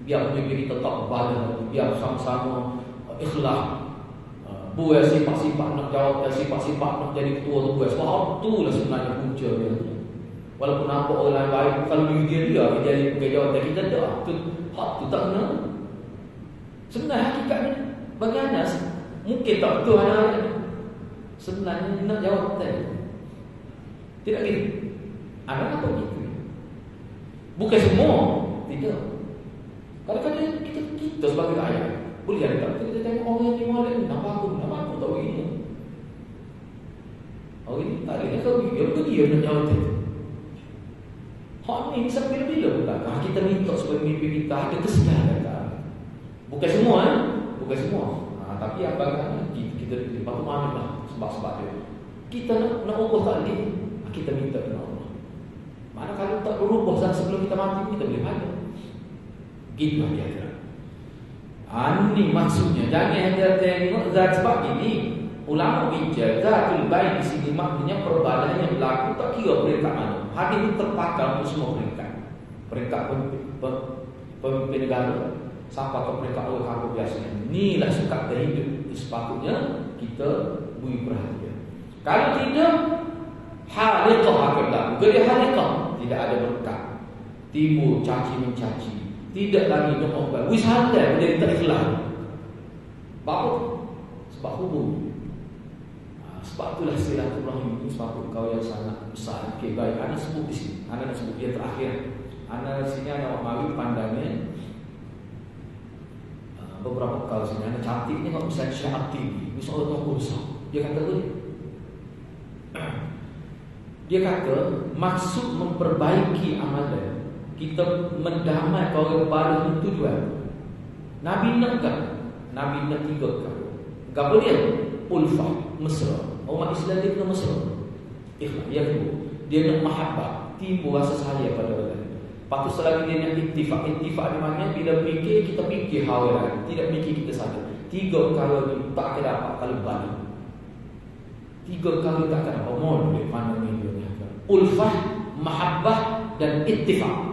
Biar pemimpin kita tak berbadan, biar sama-sama ikhlas. Buat sifat-sifat nak jawab, sifat-sifat nak jadi ketua tu buat. Sebab itulah sebenarnya punca dia. Walaupun nampak orang baik, kalau dia jadi jawatan kita tak. Hak tu tak kena. Sebenarnya hakikatnya bagi Anas mungkin tak betul anak. Sebenarnya nak jawatan. Tidak gitu. Anak apa gitu? Bukan semua. Tidak. Kadang-kadang kita sebagai ayah boleh ada tak? Kita tengok orang yang malam ni nama aku tahu ini. Orang ini tak ada kau dia nak jawatan. Hak ni bisa bila-bila pula. Kita minta supaya mimpi kita ada kesedaran tak? Bukan semua bukan semua. Tapi apa kita patut mana lah sebab-sebab dia. Kita nak ubah tak lagi. Kita minta kepada Allah. Mana kalau tak berubah sebelum kita mati kita boleh mana? Gitu dia. Ini maksudnya. Jangan hanya tengok zat sebab ini. Ulama bicara zatul bain di sini maknanya perbedaan yang berlaku tak kira peringkat mana. Hadis ini terpakai untuk semua peringkat. Peringkat pemimpin negara sampai ke peringkat orang kampung biasanya. Inilah sukat terhidup. Sepatutnya kita beri perhatian. Kalau tidak, haliqah akan berlaku. Jadi haliqah tidak ada berkat. Timbul caci mencaci. Tidak lagi doa. Wisata menjadi tak ikhlas. Bapak sebab hubung. Sebab itulah silaturahim itu suatu kau yang sangat besar. Okey, baik. Anda sebut di sini. Anda nak sebut dia terakhir. Anda di sini ada mari pandangnya beberapa kali sini. Anda cantiknya kalau bisa syarat tinggi. Bisa orang tua besar. Dia kata tu. Dia kata maksud memperbaiki amalan kita mendamai orang baru itu tujuan. Nabi nak kan? Nabi nak 3 kali. Gapo dia? Ulfah, mesra. Umat Islam dia kena mesra. Ikhlas, yang kedua, dia nak mahabbah, timbul rasa sayang pada orang lain. Lepas tu selagi dia nak ittifaq di mana bila fikir kita fikir hal lain, tidak fikir kita saja. 3 perkara ni tak akan dapat kalau balik. 3 kali tak akan dapat. Mohon mana ni dia. Ulfah, mahabbah dan ittifaq.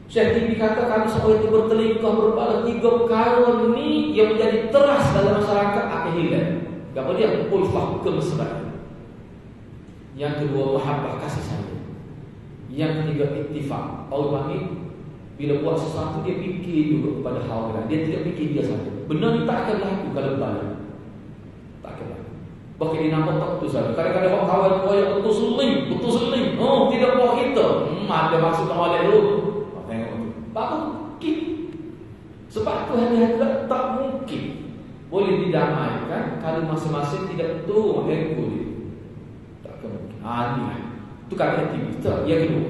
Syekh Tibi kata kalau seorang itu bertelingkah berbalik 3 perkara ni yang menjadi teras dalam masyarakat akan hilang. Apa dia? Ulfah, kemesraan. Yang kedua, mahabbah, kasih sayang. Yang ketiga, ittifaq. Orang panggil bila buat sesuatu dia fikir juga kepada hal lain. Dia tidak fikir dia saja. Benda ni tak akan berlaku kalau balik. Tak akan berlaku. Bahkan dia nampak tak betul saja. Kadang-kadang orang kawan yang betul seling. Oh, tidak buat kita. Ada maksud awal dulu. Tengok tu. Tak mungkin. Sebab tu hanya tak mungkin boleh didamaikan kalau masing-masing tidak betul ego dia. Tak mungkin. Ini tu kata kita. Yang kedua.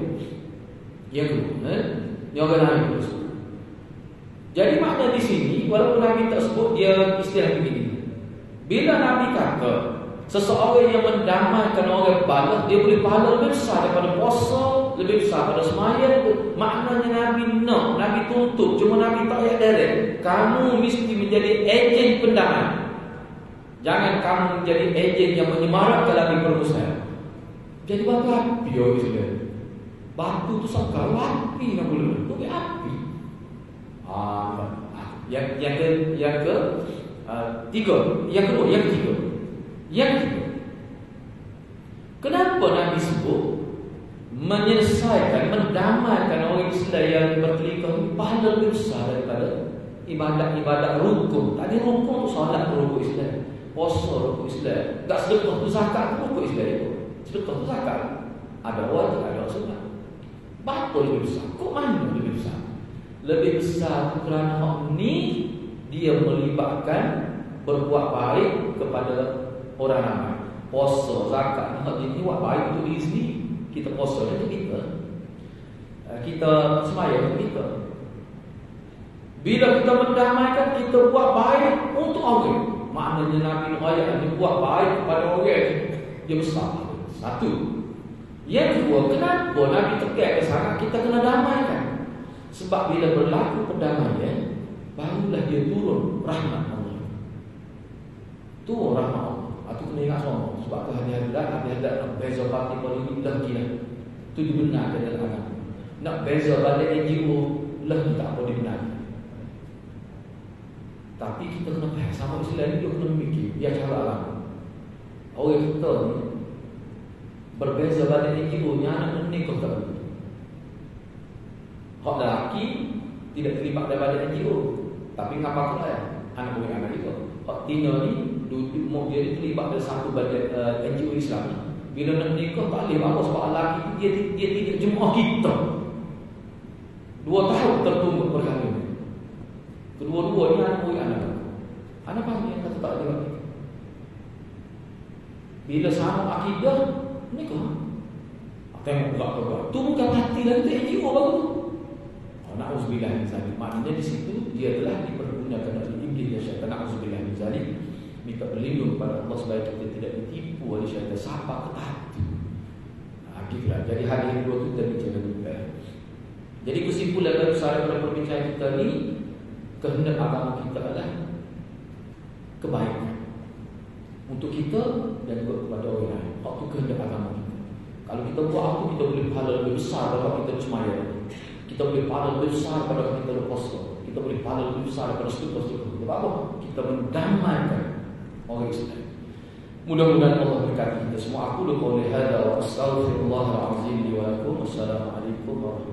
Yang orang lain terus. Jadi makna di sini walaupun Nabi tak sebut dia istilah begini. Bila Nabi kata seseorang yang mendamaikan orang balas, dia boleh pahala lebih besar daripada puasa, lebih besar daripada sembahyang. Maknanya Nabi tuntut, cuma Nabi tak ayat direct. Kamu mesti menjadi ejen pendamai. Jangan kamu menjadi ejen yang menyemarakkan lagi permusuhan. Jadi batu api, batu tu sakal api nak boleh. Itu api. Yang ketiga. Kenapa Nabi sebut menyelesaikan, mendamaikan orang Islam yang bertelingkah pahala lebih besar daripada ibadat-ibadat rukun. Tadi rukun solat rukun Islam, puasa rukun Islam, tak sedekah tu zakat rukun Islam itu. Sedekah tu zakat ada wajib, ada sunat. Betul lebih besar. Kok mana lebih besar? Lebih besar kerana hak ni dia melibatkan berbuat baik kepada orang ramai. Puasa, zakat, hak ini buat baik untuk diri sendiri. Kita puasa itu kita. kita sembahyang kita. Bila kita mendamaikan, kita buat baik untuk orang. Maknanya Nabi ayat dia buat baik kepada orang, dia besar. Satu. Yang kedua, kenapa Nabi tekan sangat kita kena damaikan? Sebab bila berlaku perdamaian, barulah dia turun rahmat Allah. Turun rahmat Allah. Itu kena ingat semua. Sebab kehadiran nak beza parti politik dah kira. Itu dibenarkan dalam agama. Nak beza balik NGO lah tak apa dibenarkan. Tapi kita kena faham sama Islam ni, dia kena memikir dia cara alam. Orang kita ni berbeza balik NGO nya anak nikah tak boleh. Hak lelaki tidak terlibat dalam NGO. Tapi ngapa pula ya? Anak boleh anak itu. Hak tina ni dia terlibat dalam satu badan NGO Islam. Bila nak nikah tak boleh apa sebab lelaki dia tidak jemaah kita. 2 tahun tertunggu berkahwin. Kedua-dua ni anak boleh anak. Anak apa yang kata tak boleh? Bila sama akidah nikah. Apa yang buat? Tu bukan hati lagi tu NGO baru tu. Na'udzubillah min zalik. Maknanya di situ dia telah dipergunakan oleh iblis dan syaitan. Na'udzubillah min zalik. Minta berlindung kepada Allah supaya kita tidak ditipu oleh syaitan. Siapa kata hati. Gitulah. Jadi hari ini dua itu kita bicara juga. Jadi kesimpulan dari usaha pada perbincangan kita ni, kehendak agama kita adalah kebaikan untuk kita dan juga kepada orang lain. Waktu kehendak agama kita. Kalau kita buat apa, kita boleh pahala lebih besar kalau kita sembahyang. Kita boleh pahala lebih besar pada kita berpuasa. Kita boleh pahala lebih besar pada sedekah-sedekah. Sebab apa? Kita mendamaikan orang Islam. Mudah-mudahan Allah berkati kita semua. Aku lu qouli hadza wa astaghfirullahal azim li wa lakum. Wassalamualaikum warahmatullahi wabarakatuh.